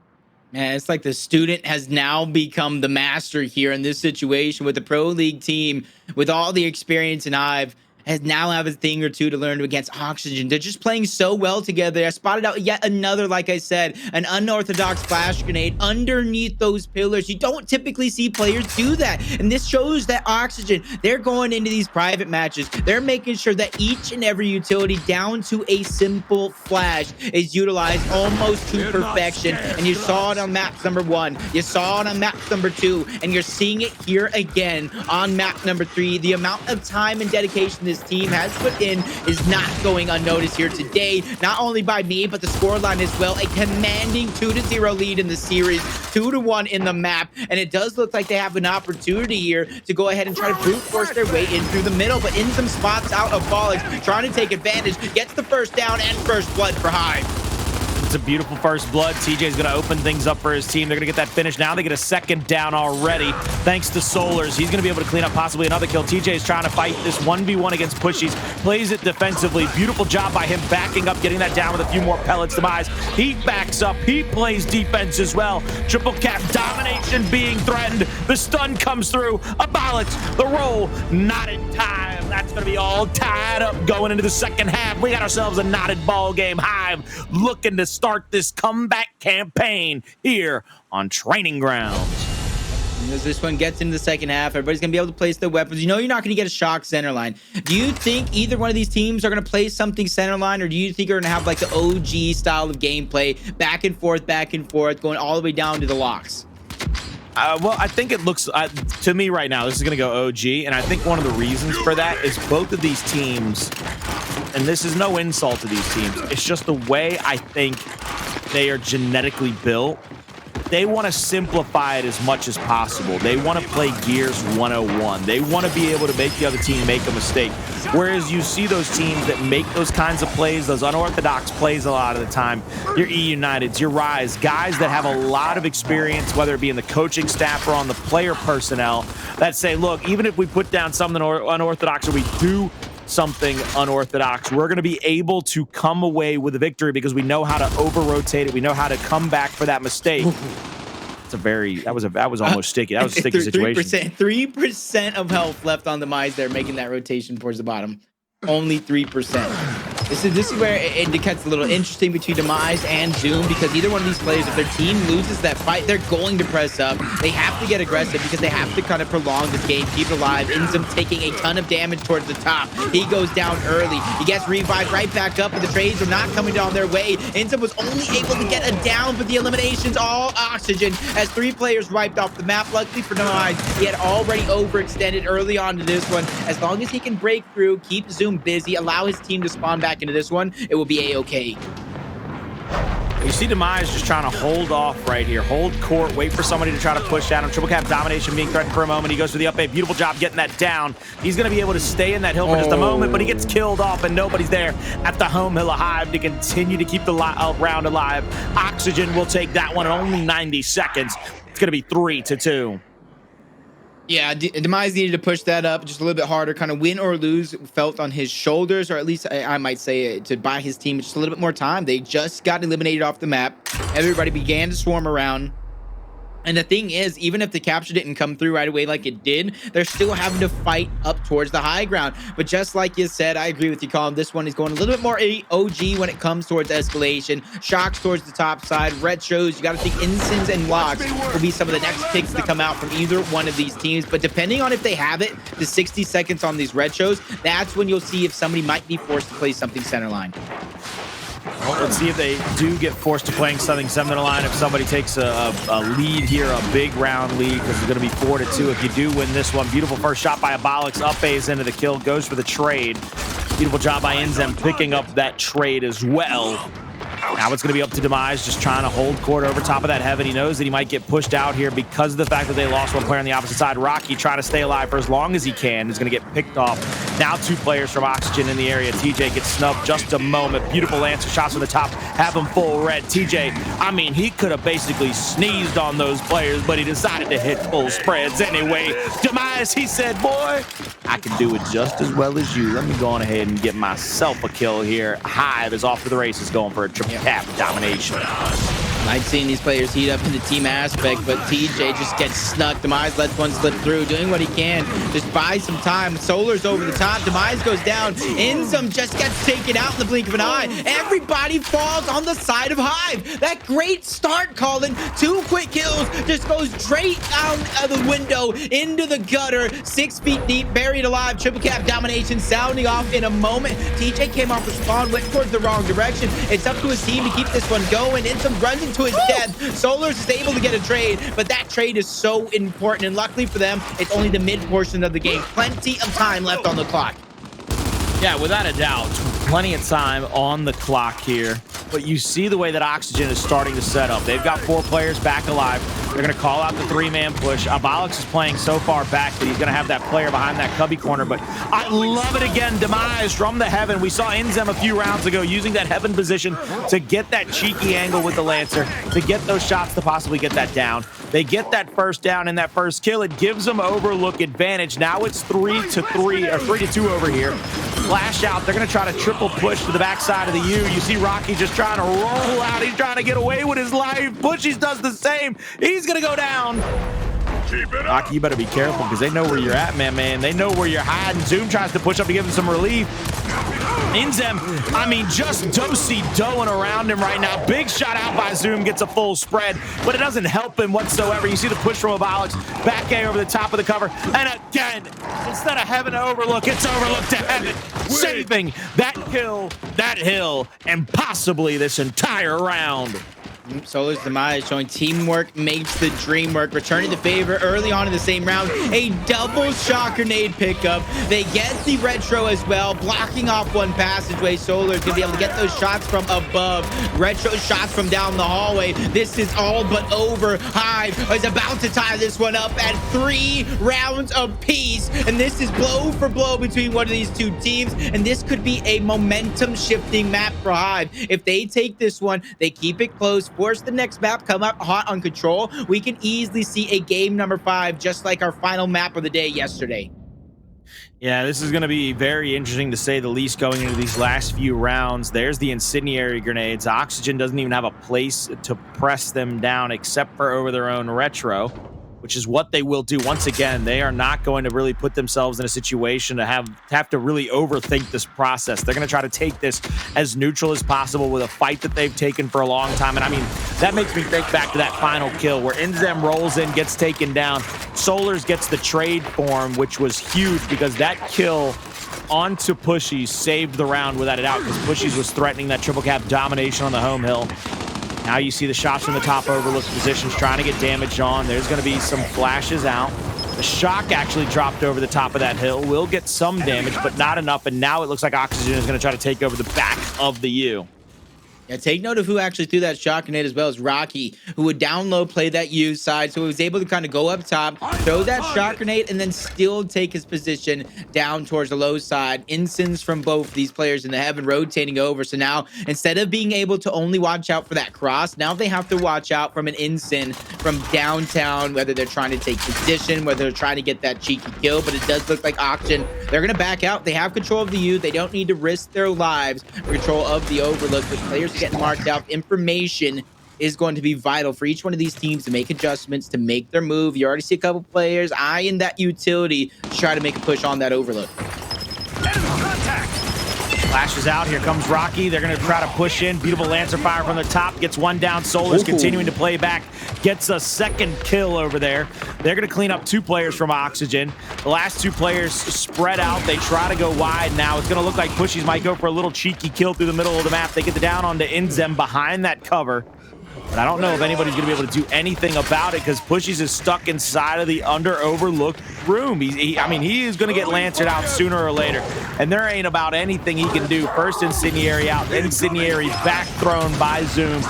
Man, it's like the student has now become the master here in this situation with the Pro League team, with all the experience in Hive. Has now have a thing or two to learn against Oxygen. They're just playing so well together. I spotted out yet another, like I said, an unorthodox flash grenade underneath those pillars. You don't typically see players do that. And this shows that Oxygen, they're going into these private matches. They're making sure that each and every utility down to a simple flash is utilized almost to perfection. And you saw it on map number 1. You saw it on map number 2. And you're seeing it here again on map number 3. The amount of time and dedication this team has put in is not going unnoticed here today, not only by me, but the scoreline as well. A commanding 2-0 lead in the series, 2-1 in the map, and it does look like they have an opportunity here to go ahead and try to brute force their way in through the middle, but INZEM spots out Abolics, trying to take advantage, gets the first down and first blood for Hive. It's a beautiful first blood. TJ's going to open things up for his team. They're going to get that finish. Now they get a second down already, thanks to Solurs. He's going to be able to clean up possibly another kill. TJ's trying to fight this 1v1 against Pushyz. Plays it defensively. Beautiful job by him backing up, getting that down with a few more pellets. Demise, he backs up. He plays defense as well. Triple cap domination being threatened. The stun comes through. Abolics, the roll, not in time. That's going to be all tied up going into the second half. We got ourselves a knotted ball game. Hive looking to start this comeback campaign here on Training Grounds. As this one gets into the second half, everybody's going to be able to place their weapons. You know you're not going to get a shock center line. Do you think either one of these teams are going to play something center line, or do you think you're going to have like the OG style of gameplay, back and forth, going all the way down to the locks? Well, I think it looks, to me right now, this is going to go OG, and I think one of the reasons for that is both of these teams, and this is no insult to these teams, it's just the way I think they are genetically built. They want to simplify it as much as possible. They want to play Gears 101. They want to be able to make the other team make a mistake. Whereas you see those teams that make those kinds of plays, those unorthodox plays a lot of the time, your E-Uniteds, your Rise, guys that have a lot of experience, whether it be in the coaching staff or on the player personnel, that say, look, even if we put down something unorthodox or we do something unorthodox, we're going to be able to come away with a victory because we know how to over-rotate it. We know how to come back for that mistake. that was almost sticky. That was a sticky situation. 3% of health left on Demise there, making that rotation towards the bottom. Only 3%. This is where it gets a little interesting between Demise and Zoom, because either one of these players, if their team loses that fight, they're going to press up. They have to get aggressive because they have to kind of prolong this game, keep it alive. INZEM taking a ton of damage towards the top. He goes down early. He gets revived right back up, and the trades are not coming down their way. INZEM was only able to get a down, but the eliminations all oxygen as 3 players wiped off the map. Luckily for Demise, he had already overextended early on to this one. As long as he can break through, keep Zoom busy, allow his team to spawn back into this one, it will be a-okay. You see Demise just trying to hold off right here. Hold court, wait for somebody to try to push at him. Triple cap domination being threatened for a moment. He goes for the up A. Beautiful job getting that down. He's going to be able to stay in that hill for just a moment, but he gets killed off, and nobody's there at the home hill of Hive to continue to keep the round alive. Oxygen will take that one in only 90 seconds. It's going to be 3-2. Yeah, Demise needed to push that up just a little bit harder, kind of win or lose felt on his shoulders, or at least I might say to buy his team just a little bit more time. They just got eliminated off the map. Everybody began to swarm around. And the thing is, even if the capture didn't come through right away like it did, they're still having to fight up towards the high ground. But just like you said, I agree with you, Colin. This one is going a little bit more OG when it comes towards escalation. Shocks towards the top side. Retros, you got to think INZEMs and locks will be some of the next picks to come out from either one of these teams. But depending on if they have it, the 60 seconds on these retros, that's when you'll see if somebody might be forced to play something center line. Well, let's see if they do get forced to playing something center line. If somebody takes a lead here, a big round lead, because it's going to be 4-2 if you do win this one. Beautiful first shot by Abolics. Up A's into the kill, goes for the trade. Beautiful job by INZEM picking up that trade as well. Now it's going to be up to Demise, just trying to hold court over top of that heaven. He knows that he might get pushed out here because of the fact that they lost one player on the opposite side. Rocky trying to stay alive for as long as he can. He's going to get picked off. Now 2 players from Oxygen in the area. TJ gets snubbed just a moment. Beautiful answer shots from the top. Have him full red. TJ, I mean, he could have basically sneezed on those players, but he decided to hit full spreads anyway. Demise, he said, boy, I can do it just as well as you. Let me go on ahead and get myself a kill here. Hive is off to the races, going for a triple cap domination. Like seeing these players heat up in the team aspect, but TJ just gets snuck. Demise lets one slip through, doing what he can. Just buy some time. Solurs over the top. Demise goes down. INZEM just gets taken out in the blink of an eye. Everybody falls on the side of Hive. That great start, Colin. 2 quick kills. Just goes straight down the window into the gutter. 6 feet deep, buried alive. Triple cap domination sounding off in a moment. TJ came off the spawn, went towards the wrong direction. It's up to his team to keep this one going. INZEM runs into his death. Solurs is able to get a trade, but that trade is so important, and luckily for them, it's only the mid portion of the game. Plenty of time left on the clock. Yeah, without a doubt, plenty of time on the clock here. But you see the way that Oxygen is starting to set up. They've got 4 players back alive. They're going to call out the 3-man push. Abolics is playing so far back that he's going to have that player behind that cubby corner. But I love it again. Demise from the heaven. We saw INZEM a few rounds ago using that heaven position to get that cheeky angle with the Lancer, to get those shots to possibly get that down. They get that first down in that first kill. It gives them overlook advantage. Now it's 3-3 or 3-2 over here. Flash out. They're going to try to triple push to the backside of the U. You see Rocky just trying to roll out. He's trying to get away with his life. Pushyz does the same. He's going to go down. Rocky, you better be careful because they know where you're at, man. They know where you're hiding. Zoom tries to push up to give him some relief. INZEM, I mean, just do-si-doing around him right now. Big shot out by Zoom, gets a full spread, but it doesn't help him whatsoever. You see the push from Abolics, back A over the top of the cover, and again, instead of heaven to overlook, it's overlooked to heaven, saving that kill, that hill, and possibly this entire round. Solurs Demise showing teamwork makes the dream work. Returning the favor early on in the same round. A double shock grenade pickup. They get the retro as well, blocking off one passageway. Solurs gonna be able to get those shots from above. Retro shots from down the hallway. This is all but over. Hive is about to tie this one up at 3 rounds apiece. And this is blow for blow between one of these 2 teams. And this could be a momentum shifting map for Hive. If they take this one, they keep it close, force the next map, come up hot on control, we can easily see a game number 5, just like our final map of the day yesterday. Yeah, this is going to be very interesting to say the least going into these last few rounds. There's the incendiary grenades. Oxygen doesn't even have a place to press them down except for over their own retro, which is what they will do. Once again, they are not going to really put themselves in a situation to have to really overthink this process. They're going to try to take this as neutral as possible with a fight that they've taken for a long time. And I mean, that makes me think back to that final kill where INZEM rolls in, gets taken down. Solurs gets the trade form, which was huge because that kill onto Pushyz saved the round without a doubt, because Pushyz was threatening that triple cap domination on the home hill. Now you see the shots from the top overlooked positions trying to get damage on. There's going to be some flashes out. The shock actually dropped over the top of that hill. Will get some damage, but not enough. And now it looks like Oxygen is going to try to take over the back of the U. Yeah, take note of who actually threw that shock grenade as well as Rocky, who would down low play that U side, so he was able to kind of go up top, throw that shock grenade, and then still take his position down towards the low side. Instance from both these players in the heaven rotating over. So now, instead of being able to only watch out for that cross, now they have to watch out from an instant from downtown, whether they're trying to take position, whether they're trying to get that cheeky kill. But it does look like Oxygen, they're going to back out. They have control of the U. They don't need to risk their lives for control of the overlook, but players getting marked out. Information is going to be vital for each one of these teams to make adjustments, to make their move. You already see a couple players eyeing that utility to try to make a push on that overlook. Flashes out. Here comes Rocky. They're going to try to push in. Beautiful Lancer fire from the top. Gets one down. Solurs continuing to play back. Gets a second kill over there. They're going to clean up 2 players from Oxygen. The last 2 players spread out. They try to go wide now. It's going to look like Pushyz might go for a little cheeky kill through the middle of the map. They get the down onto INZEM behind that cover. But I don't know if anybody's going to be able to do anything about it because Pushyz is stuck inside of the overlooked room. I mean, he is going to get lancered out sooner or later, and there ain't about anything he can do. First incendiary out, incendiary back thrown by Zoom.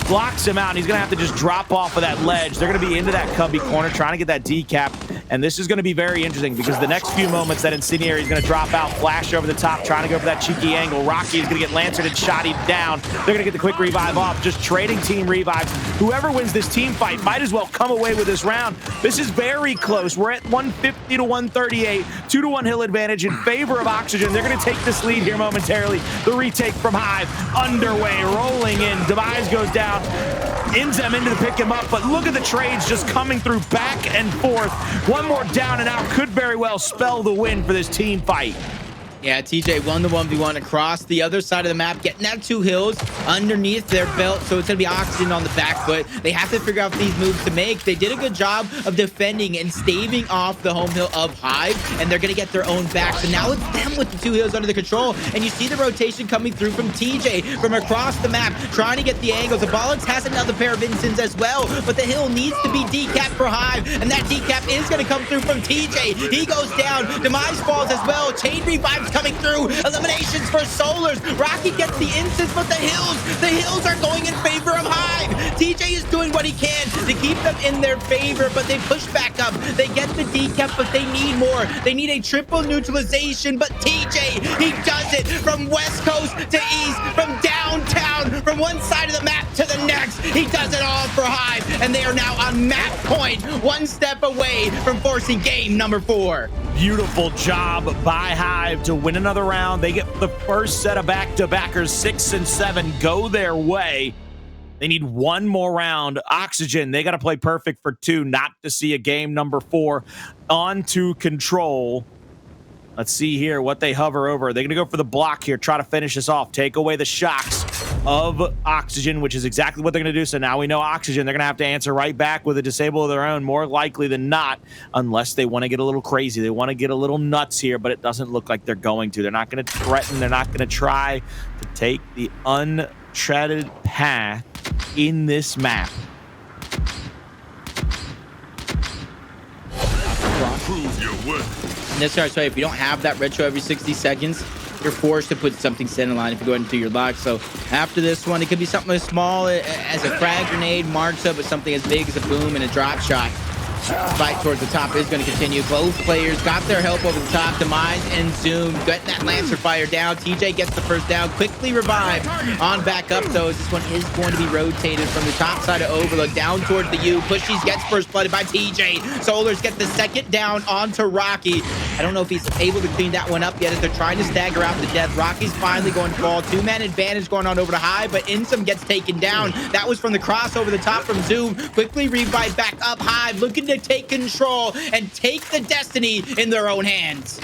Blocks him out, and he's going to have to just drop off of that ledge. They're going to be into that cubby corner trying to get that decap, and this is going to be very interesting because the next few moments that incendiary is going to drop out, flash over the top, trying to go for that cheeky angle. Rocky is going to get lancered and shotted down. They're going to get the quick revive off, just trading team revives. Whoever wins this team fight might as well come away with this round. This is very close. We're at 150 to 138, 2-to-1 hill advantage in favor of Oxygen. They're going to take this lead here momentarily. The retake from Hive underway, rolling in. Demise goes down. INZEM into the pick him up, but look at the trades just coming through back and forth. One more down and out could very well spell the win for this team fight. Yeah, TJ won the 1v1 across the other side of the map, getting that 2 hills underneath their belt, so it's going to be Oxygen on the back foot. They have to figure out these moves to make. They did a good job of defending and staving off the home hill of Hive, and they're going to get their own back. So now it's them with the 2 hills under the control, and you see the rotation coming through from TJ from across the map, trying to get the angles. Abolics has another pair of instants as well, but the hill needs to be decapped for Hive, and that decap is going to come through from TJ. He goes down. Demise falls as well. Chain revives coming through. Eliminations for Solurs. Rocky gets the instance, but the hills are going in favor of Hive. TJ is doing what he can to keep them in their favor, but they push back up. They get the decap, but they need more. They need a triple neutralization, but TJ, he does it from west coast to east, from downtown, from one side of the map to the next. He does it all for Hive, and they are now on map point, one step away from forcing game number 4. Beautiful job by Hive to win another round. They get the first set of back-to-backers. 6 and 7 go their way. They need one more round. Oxygen, they got to play perfect for 2 not to see a game number 4. On to control. Let's see here what they hover over. They're going to go for the block here, try to finish this off, take away the shocks of Oxygen, which is exactly what they're going to do. So now we know Oxygen, they're going to have to answer right back with a disable of their own, more likely than not, unless they want to get a little crazy. They want to get a little nuts here, but it doesn't look like they're going to. They're not going to threaten. They're not going to try to take the untreaded path in this map. Prove your worth. That's right. So if you don't have that retro every 60 seconds, you're forced to put something set in line if you go into your lock. So after this one, it could be something as small as a frag grenade, marks up, but something as big as a boom and a drop shot. Fight towards the top is going to continue. Both players got their help over the top. Demise and Zoom getting that Lancer fire down. TJ gets the first down. Quickly revived on back up, though, as this one is going to be rotated from the top side of Overlook down towards the U. Pushyz gets first blooded by TJ. Solurs get the second down onto Rocky. I don't know if he's able to clean that one up yet as they're trying to stagger out the death. Rocky's finally going to fall. Two-man advantage going on over to Hive, but INZEM gets taken down. That was from the cross over the top from Zoom. Quickly revive back up. Hive looking to take control and take the destiny in their own hands.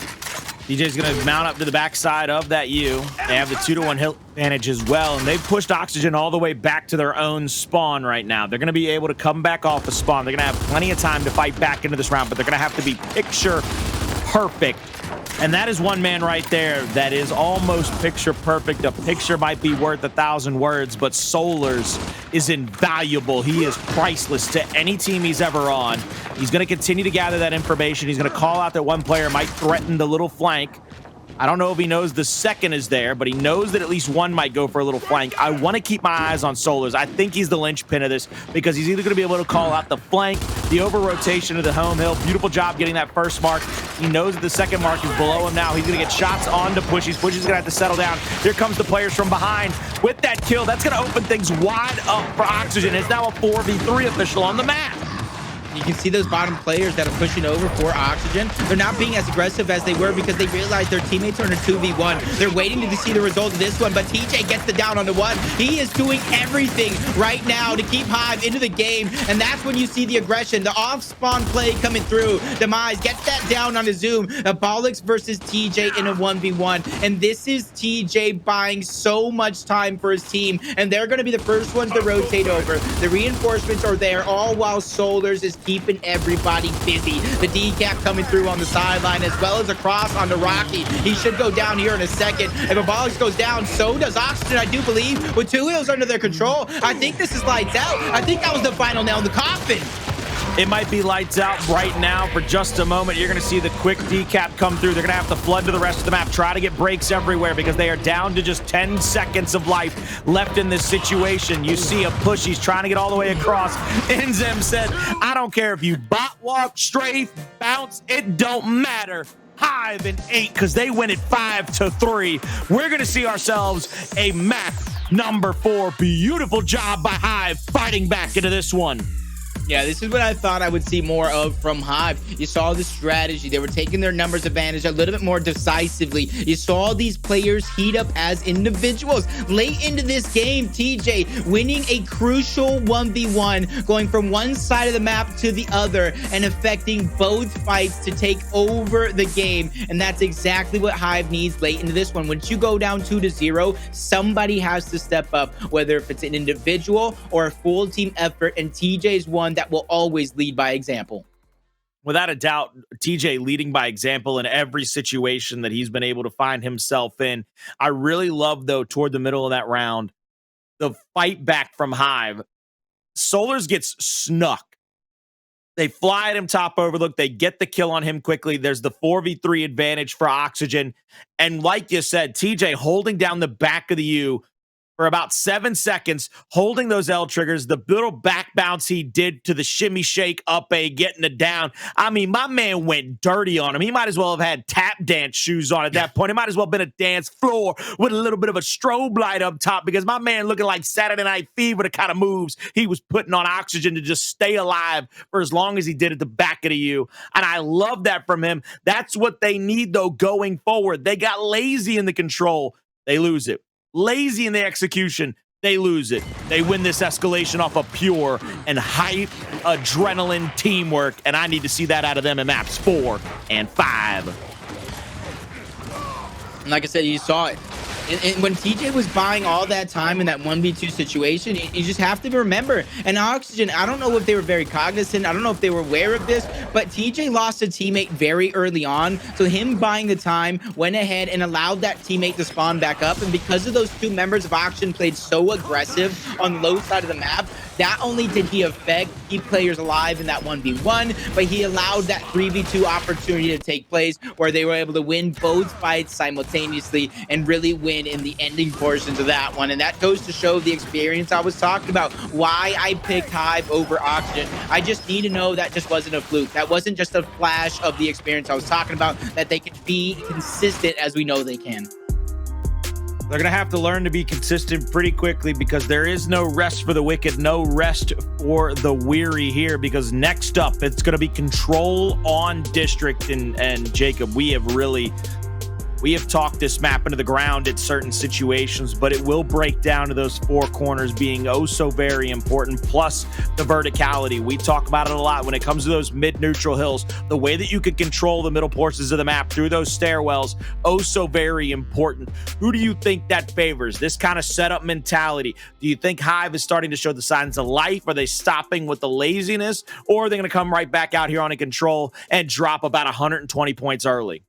DJ's going to mount up to the backside of that U. They have the 2-to-1 hit advantage as well, and they've pushed Oxygen all the way back to their own spawn right now. They're going to be able to come back off the spawn. They're going to have plenty of time to fight back into this round, but they're going to have to be picture perfect. And that is one man right there that is almost picture perfect. A picture might be worth 1,000 words, but Solurs is invaluable. He is priceless to any team he's ever on. He's going to continue to gather that information. He's going to call out that one player might threaten the little flank. I don't know if he knows the second is there, but he knows that at least one might go for a little flank. I want to keep my eyes on Solurs. I think he's the linchpin of this because he's either going to be able to call out the flank, the over-rotation of the home hill. Beautiful job getting that first mark. He knows that the second mark is below him now. He's going to get shots onto Pushyz. Pushyz is going to have to settle down. Here comes the players from behind. With that kill, that's going to open things wide up for Oxygen. It's now a 4v3 official on the map. You can see those bottom players that are pushing over for Oxygen. They're not being as aggressive as they were because they realize their teammates are in a 2v1. They're waiting to see the result of this one, but TJ gets the down on the one. He is doing everything right now to keep Hive into the game, and that's when you see the aggression, the off-spawn play coming through. Demise gets that down on a Zoom. Abolics versus TJ in a 1v1, and this is TJ buying so much time for his team, and they're going to be the first ones to rotate over. The reinforcements are there, all while Solurs is keeping everybody busy. The decap coming through on the sideline as well as a cross onto Rocky. He should go down here in a second. If Abolics goes down, so does Oxygen, I do believe, with 2 hills under their control. I think this is lights out. I think that was the final nail in the coffin. It might be lights out right now for just a moment. You're going to see the quick decap come through. They're going to have to flood to the rest of the map, try to get breaks everywhere because they are down to just 10 seconds of life left in this situation. You see a push. He's trying to get all the way across. INZEM said, I don't care if you bot walk, strafe, bounce, it don't matter. Hive in 8 because they win it 5-3. We're going to see ourselves a map number 4. Beautiful job by Hive fighting back into this one. Yeah, this is what I thought I would see more of from Hive. You saw the strategy. They were taking their numbers advantage a little bit more decisively. You saw these players heat up as individuals. Late into this game, TJ winning a crucial 1v1, going from one side of the map to the other and affecting both fights to take over the game. And that's exactly what Hive needs late into this one. Once you go down 2-0, somebody has to step up, whether if it's an individual or a full team effort, and TJ's one that will always lead by example. Without a doubt, TJ leading by example in every situation that he's been able to find himself in. I really love, though, toward the middle of that round, the fight back from Hive. Solurs gets snuck. They fly at him top overlook. They get the kill on him quickly. There's the 4v3 advantage for Oxygen. And like you said, TJ holding down the back of the U for about 7 seconds, holding those L triggers, the little back bounce he did to the shimmy shake up A, getting it down. I mean, my man went dirty on him. He might as well have had tap dance shoes on at that point. It might as well have been a dance floor with a little bit of a strobe light up top because my man looking like Saturday Night Fever, the kind of moves he was putting on Oxygen to just stay alive for as long as he did at the back of the U. And I love that from him. That's what they need, though, going forward. They got lazy in the control. They lose it. Lazy in the execution, they lose it. They win this escalation off of pure and hype adrenaline teamwork, and I need to see that out of them in maps 4 and 5. And like I said, you saw it. And when TJ was buying all that time in that 1v2 situation, you just have to remember. And Oxygen, I don't know if they were very cognizant. I don't know if they were aware of this, but TJ lost a teammate very early on. So him buying the time went ahead and allowed that teammate to spawn back up. And because of those 2 members of Oxygen played so aggressive on the low side of the map, not only did he keep players alive in that 1v1, but he allowed that 3v2 opportunity to take place where they were able to win both fights simultaneously and really win in the ending portions of that one. And that goes to show the experience I was talking about, why I picked Hive over Oxygen. I just need to know that just wasn't a fluke. That wasn't just a flash of the experience I was talking about, that they can be consistent as we know they can. They're going to have to learn to be consistent pretty quickly because there is no rest for the wicked, no rest for the weary here, because next up, it's going to be control on district. And Jacob, we have talked this map into the ground at certain situations, but it will break down to those four corners being oh so very important, plus the verticality. We talk about it a lot when it comes to those mid-neutral hills. The way that you can control the middle portions of the map through those stairwells, oh so very important. Who do you think that favors? This kind of setup mentality. Do you think Hive is starting to show the signs of life? Are they stopping with the laziness? Or are they going to come right back out here on a control and drop about 120 points early?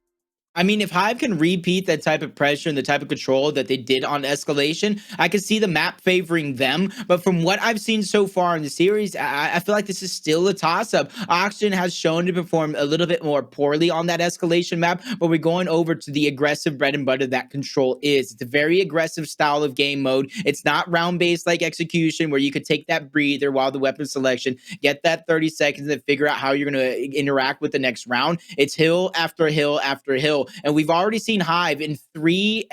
I mean, if Hive can repeat that type of pressure and the type of control that they did on Escalation, I could see the map favoring them. But from what I've seen so far in the series, I feel like this is still a toss-up. Oxygen has shown to perform a little bit more poorly on that Escalation map, but we're going over to the aggressive bread and butter that control is. It's a very aggressive style of game mode. It's not round-based like Execution, where you could take that breather while the weapon selection, get that 30 seconds, and figure out how you're going to interact with the next round. It's hill after hill after hill. And we've already seen Hive in three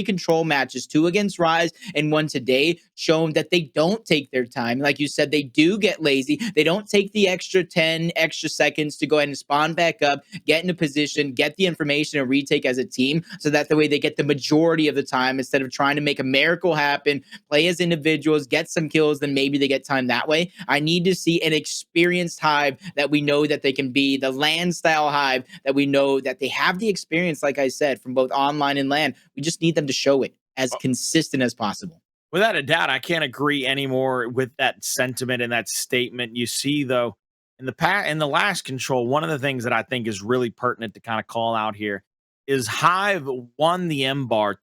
control matches, 2 against Rise and 1 today, shown that they don't take their time. Like you said, they do get lazy. They don't take the extra 10 extra seconds to go ahead and spawn back up, get into position, get the information, and retake as a team, so that the way they get the majority of the time instead of trying to make a miracle happen, play as individuals, get some kills, then maybe they get time that way. I need to see an experienced Hive that we know that they can be, the LAN style Hive that we know that they have the experience, like I said, from both online and LAN. We just need them to show it as consistent as possible. Without a doubt, I can't agree anymore with that sentiment and that statement. You see, though, in the last control, one of the things that I think is really pertinent to kind of call out here is Hive won the M bar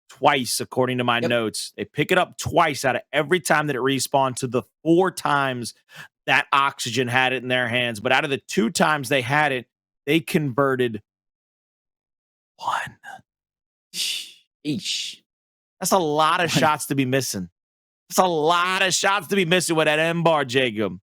twice, according to my notes. They pick it up twice out of every time that it respawned, to the 4 times that Oxygen had it in their hands. But out of the 2 times they had it, they converted 1. Sheesh. That's a lot of shots to be missing. That's a lot of shots to be missing with that M bar, Jacob.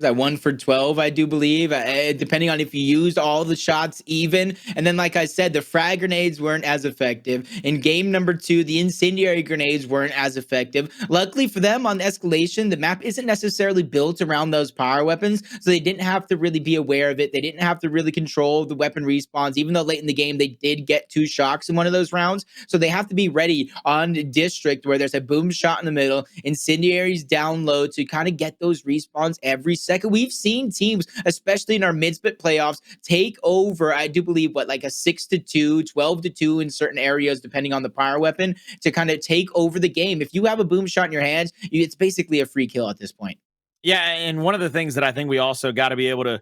That 1 for 12, I do believe, depending on if you used all the shots even. And then, like I said, the frag grenades weren't as effective. In game number 2, the incendiary grenades weren't as effective. Luckily for them, on Escalation, the map isn't necessarily built around those power weapons, so they didn't have to really be aware of it. They didn't have to really control the weapon respawns, even though late in the game they did get 2 shocks in one of those rounds. So they have to be ready on District, where there's a boom shot in the middle, incendiaries down low, to kind of get those respawns every second. We've seen teams, especially in our mid-split playoffs, take over, I do believe, like a 6-2, 12-2 in certain areas, depending on the power weapon, to kind of take over the game. If you have a boom shot in your hands, it's basically a free kill at this point. Yeah, and one of the things that I think we also got to be able to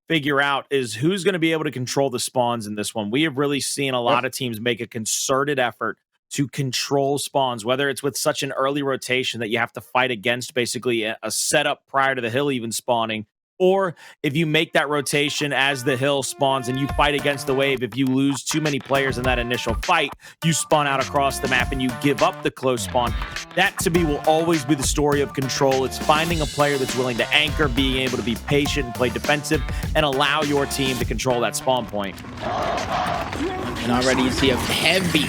figure out is who's going to be able to control the spawns in this one. We have really seen a lot of teams make a concerted effort to control spawns, whether it's with such an early rotation that you have to fight against basically a setup prior to the hill even spawning, or if you make that rotation as the hill spawns and you fight against the wave. If you lose too many players in that initial fight, you spawn out across the map and you give up the close spawn. That, to me, will always be the story of control. It's finding a player that's willing to anchor, being able to be patient and play defensive, and allow your team to control that spawn point. And already you see a heavy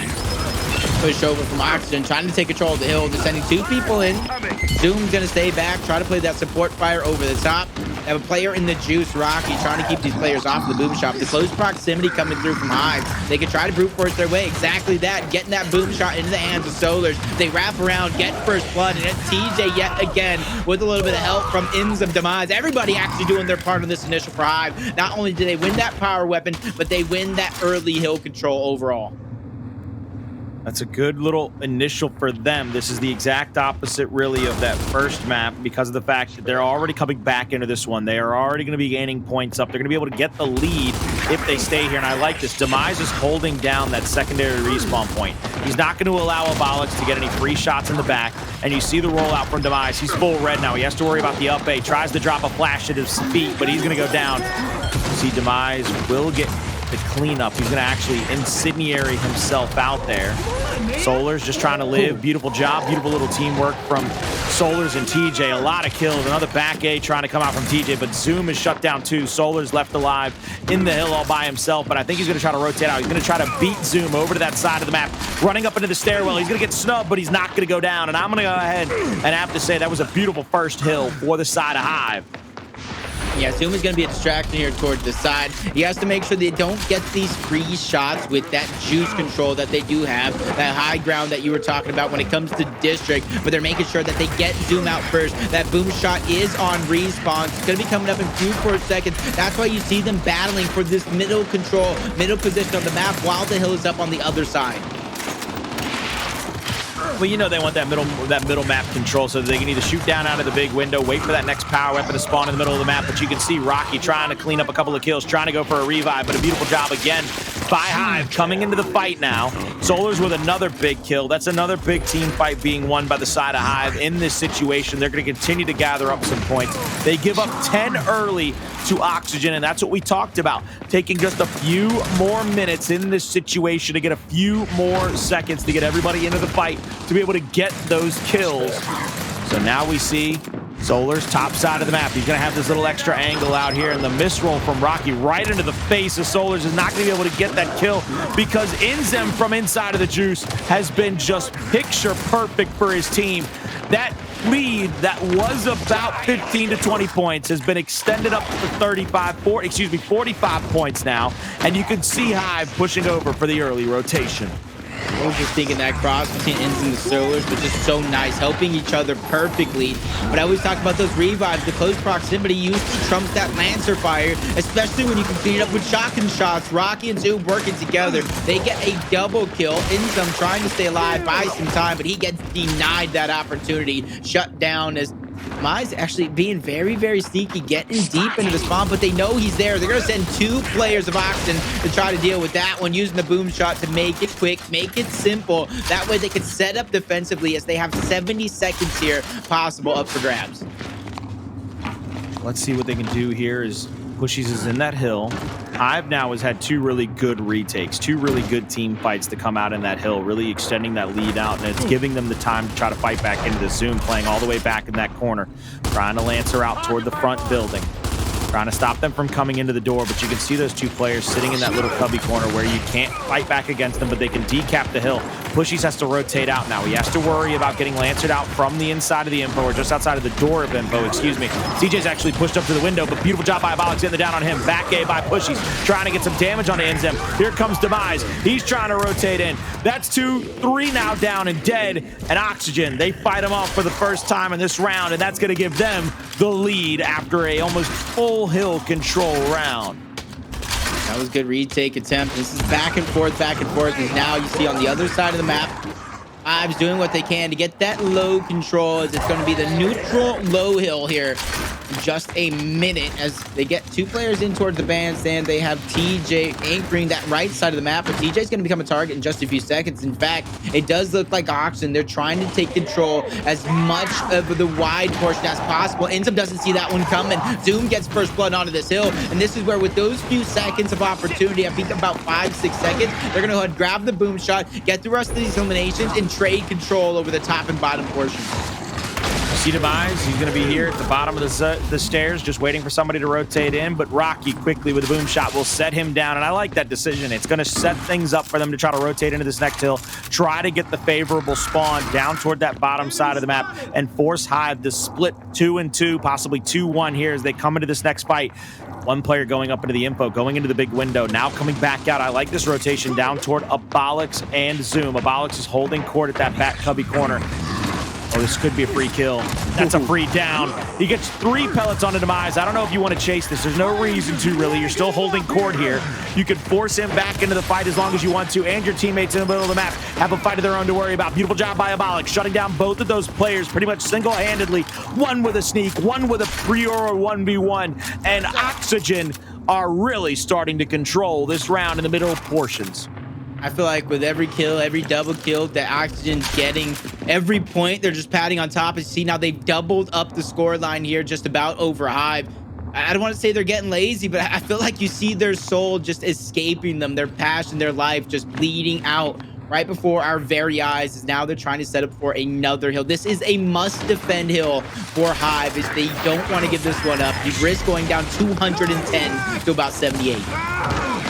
push over from Oxygen, trying to take control of the hill. They're sending 2 people in. Zoom's going to stay back, try to play that support fire over the top. They have a player in the juice, Rocky, trying to keep these players off the boom shot. The close proximity coming through from Hive. They can try to brute force their way. Exactly that. Getting that boom shot into the hands of Solurs. They wrap around, get first blood, and it's TJ yet again with a little bit of help from INZEM, Demise. Everybody actually doing their part on this initial for Hive. Not only do they win that power weapon, but they win that early hill control overall. That's a good little initial for them. This is the exact opposite, really, of that first map, because of the fact that they're already coming back into this one. They are already going to be gaining points up. They're going to be able to get the lead if they stay here, and I like this. Demise is holding down that secondary respawn point. He's not going to allow Abolics to get any free shots in the back, and you see the rollout from Demise. He's full red now. He has to worry about the up A. Tries to drop a flash at his feet, but he's going to go down. See, Demise will get the cleanup. He's going to actually incendiary himself out there. Solurs just trying to live. Beautiful job. Beautiful little teamwork from Solurs and TJ. A lot of kills. Another back A trying to come out from TJ, but Zoom is shut down too. Solurs left alive in the hill all by himself, but I think he's going to try to rotate out. He's going to try to beat Zoom over to that side of the map, running up into the stairwell. He's going to get snubbed, but he's not going to go down, and I'm going to go ahead and have to say that was a beautiful first hill for the side of Hive. Yeah, Zoom is going to be a distraction here towards the side. He has to make sure they don't get these free shots with that juice control that they do have, that high ground that you were talking about when it comes to district, but they're making sure that they get Zoom out first. That boom shot is on respawn. It's going to be coming up in few for seconds. That's why you see them battling for this middle control, middle position on the map while the hill is up on the other side. Well, you know they want that middle map control so that they can either shoot down out of the big window, wait for that next power weapon to spawn in the middle of the map. But you can see Rocky trying to clean up a couple of kills, trying to go for a revive, but a beautiful job again by Hive coming into the fight now. Solurs with another big kill. That's another big team fight being won by the side of Hive in this situation. They're going to continue to gather up some points. They give up 10 early to Oxygen, and that's what we talked about. Taking just a few more minutes in this situation to get a few more seconds to get everybody into the fight to be able to get those kills. So now we see Solurs top side of the map. He's going to have this little extra angle out here, and the misroll from Rocky right into the face of Solurs is not going to be able to get that kill because INZEM from inside of the juice has been just picture perfect for his team. That lead that was about 15 to 20 points has been extended up to 45 points now, and you can see Hive pushing over for the early rotation. I was just thinking that cross between INZEM and the Solurs was just so nice, helping each other perfectly. But I always talk about those revives, the close proximity used to trump that Lancer fire, especially when you can clean it up with shotgun shots. Rocky and Zoom working together. They get a double kill. INZEM trying to stay alive, buy some time, but he gets denied that opportunity. Shut down as Demise actually being very, very sneaky, getting deep into the spawn, but they know he's there. They're going to send 2 players of Oxygen to try to deal with that one, using the boom shot to make it quick, make it simple. That way they can set up defensively as they have 70 seconds here possible up for grabs. Let's see what they can do here as Pushyz is in that hill. Hive now has had 2 really good retakes, 2 really good team fights to come out in that hill, really extending that lead out, and it's giving them the time to try to fight back into the Zoom, playing all the way back in that corner, trying to Lancer out toward the front building, trying to stop them from coming into the door. But you can see those 2 players sitting in that little cubby corner where you can't fight back against them, but they can decap the hill. Pushyz has to rotate out now. He has to worry about getting Lancered out from the inside of the info, or just outside of the door of info, excuse me. TJ's actually pushed up to the window, but beautiful job by Abolics getting the down on him. Back A by Pushyz, trying to get some damage onto INZEM. Here comes Demise. He's trying to rotate in. That's 2, 3 now down and dead. And Oxygen, they fight him off for the first time in this round, and that's going to give them the lead after a almost full hill control round. That was a good retake attempt. This is back and forth, as now you see on the other side of the map, Hive's doing what they can to get that low control, as it's going to be the neutral low hill here in just a minute as they get 2 players in towards the bandstand. They have TJ anchoring that right side of the map, but TJ's going to become a target in just a few seconds. In fact, it does look like Oxygen, they're trying to take control as much of the wide portion as possible. INZEM doesn't see that one coming. Zoom gets first blood onto this hill, and this is where with those few seconds of opportunity, I think about 5-6 seconds, they're going to go ahead, grab the boom shot, get the rest of these eliminations, and trade control over the top and bottom portion. See Demise, he's going to be here at the bottom of the stairs, just waiting for somebody to rotate in, but Rocky quickly with a boom shot will set him down, and I like that decision. It's going to set things up for them to try to rotate into this next hill, try to get the favorable spawn down toward that bottom side of the map, and force Hive to split 2 and 2, possibly 2-1 here as they come into this next fight. 1 player going up into the info, going into the big window, now coming back out. I like this rotation down toward Abolics and Zoom. Abolics is holding court at that back cubby corner. Oh, this could be a free kill. That's a free down. He gets 3 pellets on a Demise. I don't know if you want to chase this. There's no reason to, really. You're still holding court here. You can force him back into the fight as long as you want to, and your teammates in the middle of the map have a fight of their own to worry about. Beautiful job by Abolics, shutting down both of those players pretty much single-handedly. One with a sneak, one with a Prior 1v1, and Oxygen are really starting to control this round in the middle portions. I feel like with every kill, every double kill that Oxygen's getting, every point they're just patting on top. As you see now, they've doubled up the score line here just about over Hive. I don't want to say they're getting lazy, but I feel like you see their soul just escaping them, their passion, their life just bleeding out right before our very eyes. Is now they're trying to set up for another hill. This is a must defend hill for Hive, as they don't want to give this one up. You risk going down 210 to about 78.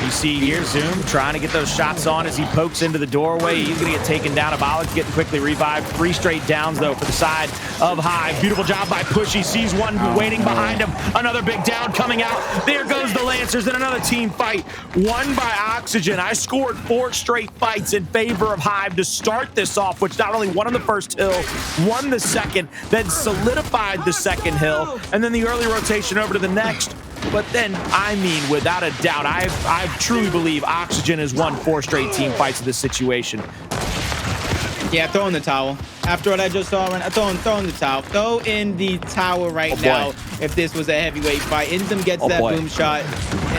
You see here Zoom trying to get those shots on as he pokes into the doorway. He's going to get taken down. Abolics getting quickly revived. 3 straight downs, though, for the side of Hive. Beautiful job by Pushyz. Sees one waiting behind him. Another big down coming out. There goes the Lancers in another team fight. Won by Oxygen. I scored 4 straight fights in favor of Hive to start this off, which not only won on the first hill, won the second, then solidified the second hill, and then the early rotation over to the next. But then, I mean, without a doubt, I truly believe Oxygen has won 4 straight team fights in this situation. Yeah, throw in the towel. After what I just saw, throw in the towel. Throw in the towel right now if this was a heavyweight fight. INZEM gets that boom shot.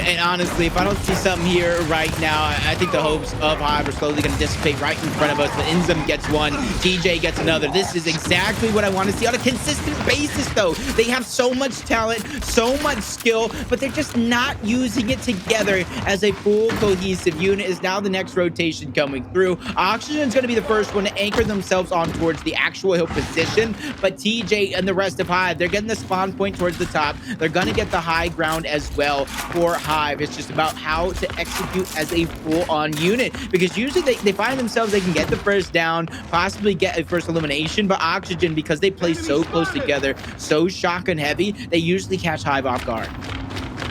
And honestly, if I don't see something here right now, I think the hopes of Hive are slowly going to dissipate right in front of us. But INZEM gets one. TJ gets another. This is exactly what I want to see on a consistent basis, though. They have so much talent, so much skill, but they're just not using it together as a full cohesive unit. Is now the next rotation coming through. Oxygen's going to be the first one to anchor themselves on towards the actual hill position, but TJ and the rest of Hive, they're getting the spawn point towards the top. They're going to get the high ground as well for Hive. It's just about how to execute as a full-on unit, because usually they find themselves, they can get the first down, possibly get a first elimination, but Oxygen, because they play so close together, so shotgun heavy, they usually catch Hive off guard.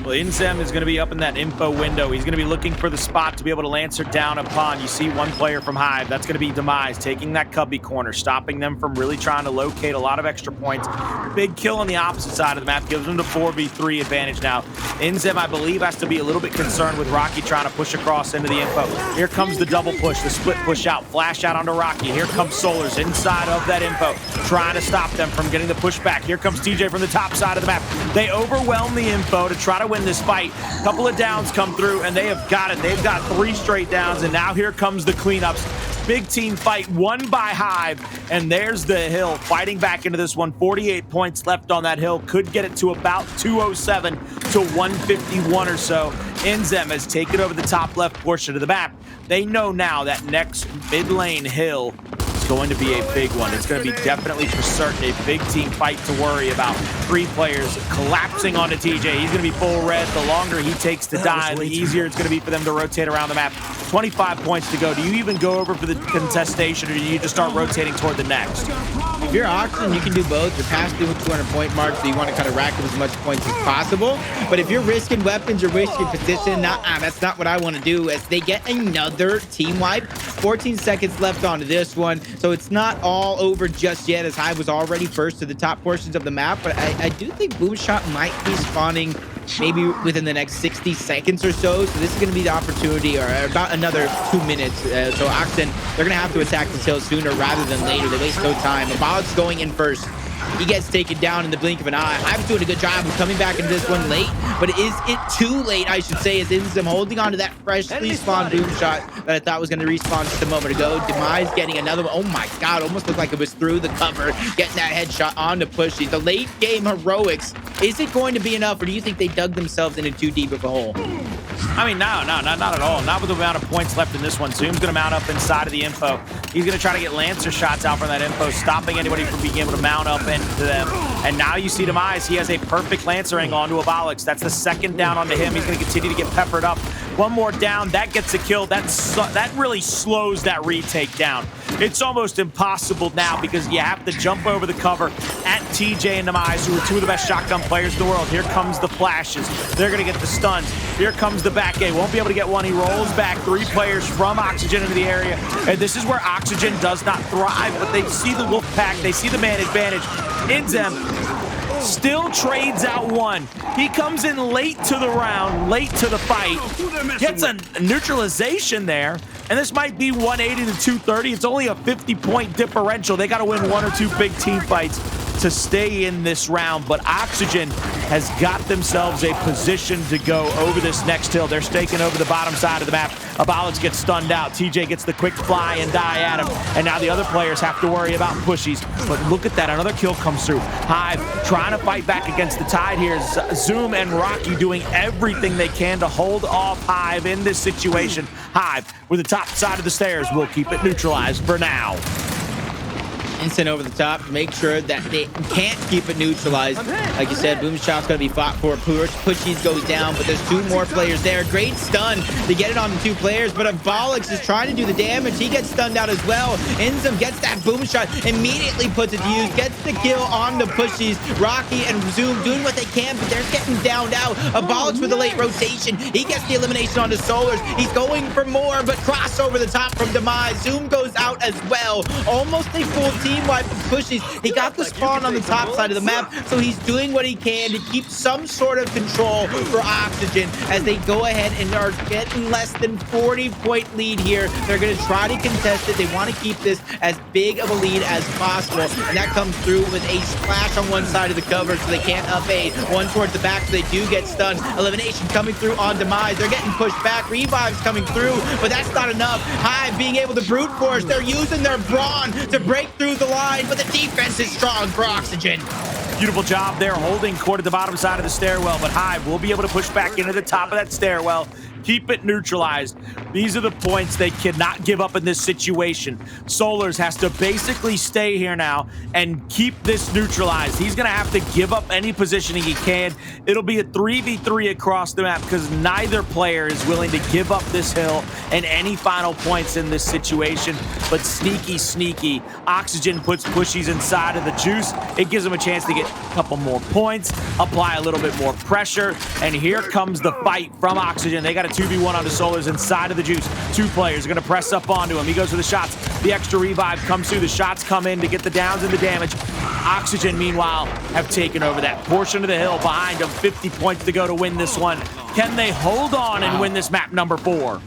Well, INZEM is going to be up in that info window. He's going to be looking for the spot to be able to Lancer down upon. You see one player from Hive. That's going to be Demise, taking that cubby corner, stopping them from really trying to locate a lot of extra points. Big kill on the opposite side of the map. Gives them the 4v3 advantage now. INZEM, I believe, has to be a little bit concerned with Rocky trying to push across into the info. Here comes the double push, the split push out, flash out onto Rocky. Here comes Solurs inside of that info, trying to stop them from getting the push back. Here comes TJ from the top side of the map. They overwhelm the info to try to win this fight. Couple of downs come through, and they have got it. They've got 3 straight downs, and now here comes the cleanups. Big team fight won by Hive, and there's the hill fighting back into this one. 48 points left on that hill. Could get it to about 207 to 151 or so. INZEM has taken over the top left portion of the map. They know now that next mid lane hill going to be a big one. It's going to be definitely for certain a big team fight to worry about. 3 players collapsing onto TJ. He's going to be full red. The longer he takes to die, the easier it's going to be for them to rotate around the map. 25 points to go. Do you even go over for the contestation, or do you just start rotating toward the next? If you're Oxygen, you can do both. You're past the 200-point mark, so you want to kind of rack up as much points as possible. But if you're risking weapons, you're risking position, that's not what I want to do, as they get another team wipe. 14 seconds left on this one, so it's not all over just yet, as Hive was already first to the top portions of the map. But I do think Boomshot might be spawning maybe within the next 60 seconds or so. So this is going to be the opportunity, or about another 2 minutes. So Oxygen, they're going to have to attack this hill sooner rather than later. They waste no time. Abolics going in first. He gets taken down in the blink of an eye. Hive's doing a good job of coming back into this one late, but is it too late, I should say, as INZEM holding on to that freshly spawned boom shot that I thought was going to respawn just a moment ago. Demise getting another one. Oh my God, almost looked like it was through the cover, getting that headshot onto Pushyz. The late game heroics, is it going to be enough, or do you think they dug themselves into too deep of a hole? I mean, no, not at all. Not with the amount of points left in this one. Zoom's going to mount up inside of the info. He's going to try to get Lancer shots out from that info, stopping anybody from being able to mount up into them. And now you see Demise. He has a perfect Lancer angle onto Abolics. That's the second down onto him. He's going to continue to get peppered up. One more down. That gets a kill. That really slows that retake down. It's almost impossible now, because you have to jump over the cover at TJ and Demise, who are 2 of the best shotgun players in the world. Here comes the flashes. They're going to get the stuns. Here comes the back A. Won't be able to get one. He rolls back. 3 players from Oxygen into the area. And this is where Oxygen does not thrive, but they see the wolf pack. They see the man advantage. INZEM still trades out one. He comes in late to the round, late to the fight, gets a neutralization there, and this might be 180 to 230. It's only a 50-point differential. They got to win 1 or 2 big team fights to stay in this round, but Oxygen has got themselves a position to go over this next hill. They're staking over the bottom side of the map. Abolics gets stunned out. TJ gets the quick fly and die at him, and now the other players have to worry about Pushyz. But look at that, another kill comes through. Hive trying to fight back against the tide here. Zoom and Rocky doing everything they can to hold off Hive in this situation. Hive with the top side of the stairs will keep it neutralized for now. Instant over the top to make sure that they can't keep it neutralized. Like you said, Boom Shot's going to be fought for. Pushyz goes down, but there's two more players there. Great stun to get it on the two players, but Abolics is trying to do the damage. He gets stunned out as well. INZEM gets that Boom Shot, immediately puts it to use, gets the kill on the Pushyz. Rocky and Zoom doing what they can, but they're getting downed out. Abolics with a late rotation. He gets the elimination on the Solurs. He's going for more, but cross over the top from Demise. Zoom goes out as well. Almost a full team wipe of Pushyz. He got the spawn on the top side of the map, so he's doing what he can to keep some sort of control for Oxygen as they go ahead and are getting less than 40-point lead here. They're going to try to contest it. They want to keep this as big of a lead as possible, and that comes through with a splash on one side of the cover, so they can't up A. One towards the back, so they do get stunned. Elimination coming through on Demise. They're getting pushed back. Revives coming through, but that's not enough. Hive being able to brute force. They're using their brawn to break through the line, but the defense is strong for Oxygen. Beautiful job there, holding court at the bottom side of the stairwell, but Hive will be able to push back into the top of that stairwell, keep it neutralized. These are the points they cannot give up in this situation. Solurs has to basically stay here now and keep this neutralized. He's going to have to give up any positioning he can. It'll be a 3v3 across the map because neither player is willing to give up this hill and any final points in this situation. But sneaky, Oxygen puts Pushyz inside of the juice. It gives him a chance to get a couple more points, apply a little bit more pressure, and here comes the fight from Oxygen. They got a 2v1 on the Solurs inside of the juice. Two players are going to press up onto him. He goes for the shots. The extra revive comes through. The shots come in to get the downs and the damage. Oxygen, meanwhile, have taken over that portion of the hill behind them. 50 points to go to win this one. Can they hold on and win this map number 4?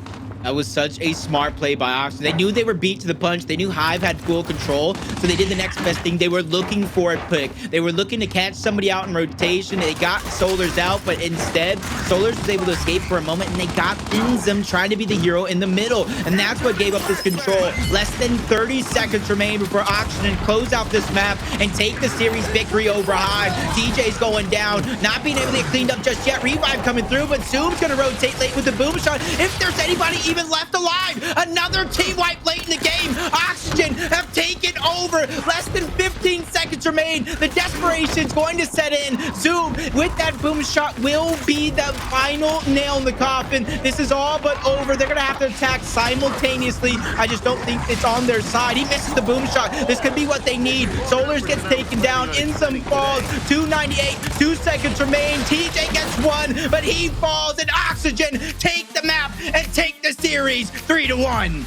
That was such a smart play by Oxygen. They knew they were beat to the punch. They knew Hive had full control, so they did the next best thing. They were looking for a pick. They were looking to catch somebody out in rotation. They got Solurs out, but instead, Solurs was able to escape for a moment, and they got INZEM trying to be the hero in the middle, and that's what gave up this control. Less than 30 seconds remain before Oxygen close out this map and take the series victory over Hive. TJ's going down, not being able to get cleaned up just yet. Revive coming through, but Zoom's going to rotate late with the boom shot. If there's anybody even left alive, another team wipe late in the game. Oxygen have taken over. Less than 15 seconds remain. The desperation's going to set in. Zoom with that boom shot will be the final nail in the coffin. This is all but over. They're gonna have to attack simultaneously. I just don't think it's on their side. He misses the boom shot. This could be what they need. Solurs gets taken down. INZEM falls. 298. 2 seconds remain. TJ gets one, but he falls, and Oxygen take the map and take the series 3-1.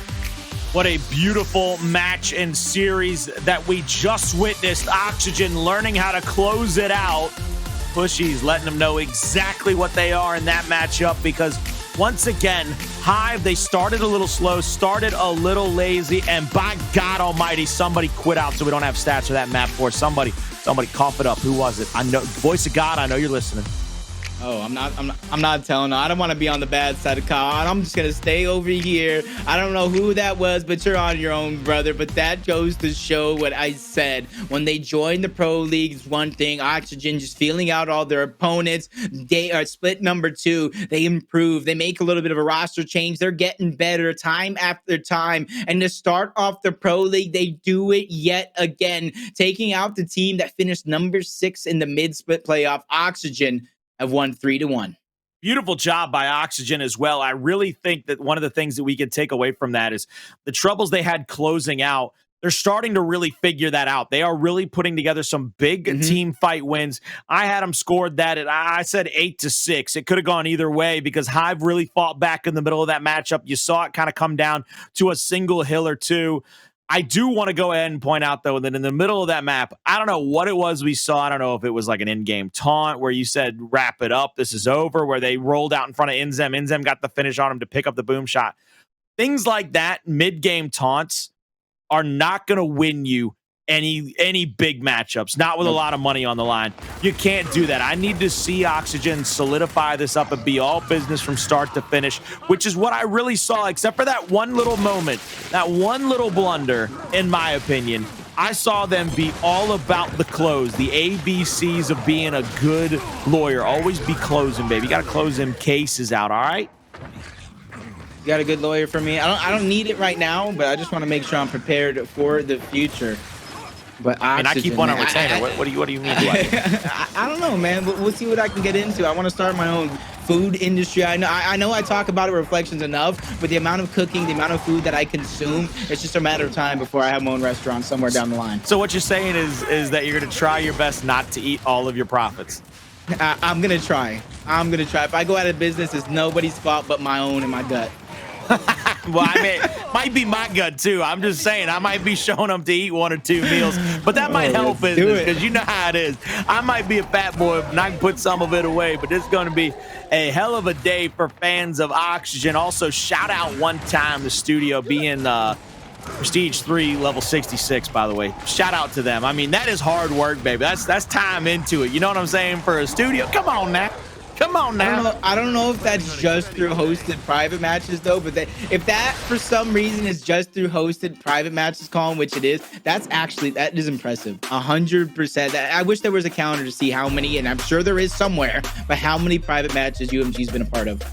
What a beautiful match and series that we just witnessed. Oxygen learning how to close it out. Pushyz letting them know exactly what they are in that matchup, because once again, Hive, they started a little slow, started a little lazy, and by God almighty, somebody quit out so we don't have stats for that map for somebody cough it up. Who was it? I know, voice of God, I know you're listening. Oh, I'm not telling. I don't want to be on the bad side of Kyle. I'm just gonna stay over here. I don't know who that was, but you're on your own, brother. But that goes to show what I said. When they joined the pro leagues, one thing, Oxygen just feeling out all their opponents. They are split number 2. They improve. They make a little bit of a roster change. They're getting better time after time. And to start off the pro league, they do it yet again, taking out the team that finished number 6 in the mid-split playoff. Oxygen have won 3-1. Beautiful job by Oxygen as well. I really think that one of the things that we could take away from that is the troubles they had closing out. They're starting to really figure that out. They are really putting together some big team fight wins. I had them scored that at, I said 8-6. It could have gone either way because Hive really fought back in the middle of that matchup. You saw it kind of come down to a single hill or two. I do want to go ahead and point out, though, that in the middle of that map, I don't know what it was we saw. I don't know if it was like an in-game taunt where you said, wrap it up, this is over, where they rolled out in front of INZEM. INZEM got the finish on him to pick up the boom shot. Things like that, mid-game taunts, are not going to win you any big matchups, not with a lot of money on the line. You can't do that. I need to see Oxygen solidify this up and be all business from start to finish, which is what I really saw, except for that one little moment, that one little blunder, in my opinion. I saw them be all about the close, the ABCs of being a good lawyer. Always be closing, baby. You got to close them cases out, all right? You got a good lawyer for me? I don't need it right now, but I just want to make sure I'm prepared for the future. But Oxygen, I keep one on retainer. What do you mean? I don't know, man. But we'll see what I can get into. I want to start my own food industry. I know I talk about it Reflections enough, but the amount of cooking, the amount of food that I consume, it's just a matter of time before I have my own restaurant somewhere down the line. So what you're saying is that you're going to try your best not to eat all of your profits. I'm going to try. If I go out of business, it's nobody's fault but my own and my gut. Well, I mean, it might be my gut too. I'm just saying I might be showing them to eat 1 or 2 meals, but that might help business because you know how it is. I might be a fat boy and I can put some of it away, but it's going to be a hell of a day for fans of Oxygen. Also, shout out one time the studio being Prestige 3 level 66, by the way. Shout out to them. I mean, that is hard work, baby. That's time into it. You know what I'm saying? For a studio, come on now. Come on now. I don't know if that's just through hosted private matches though, but if that for some reason is just through hosted private matches, Colin, which it is, that is impressive. 100%. I wish there was a counter to see how many, and I'm sure there is somewhere, but how many private matches UMG's been a part of.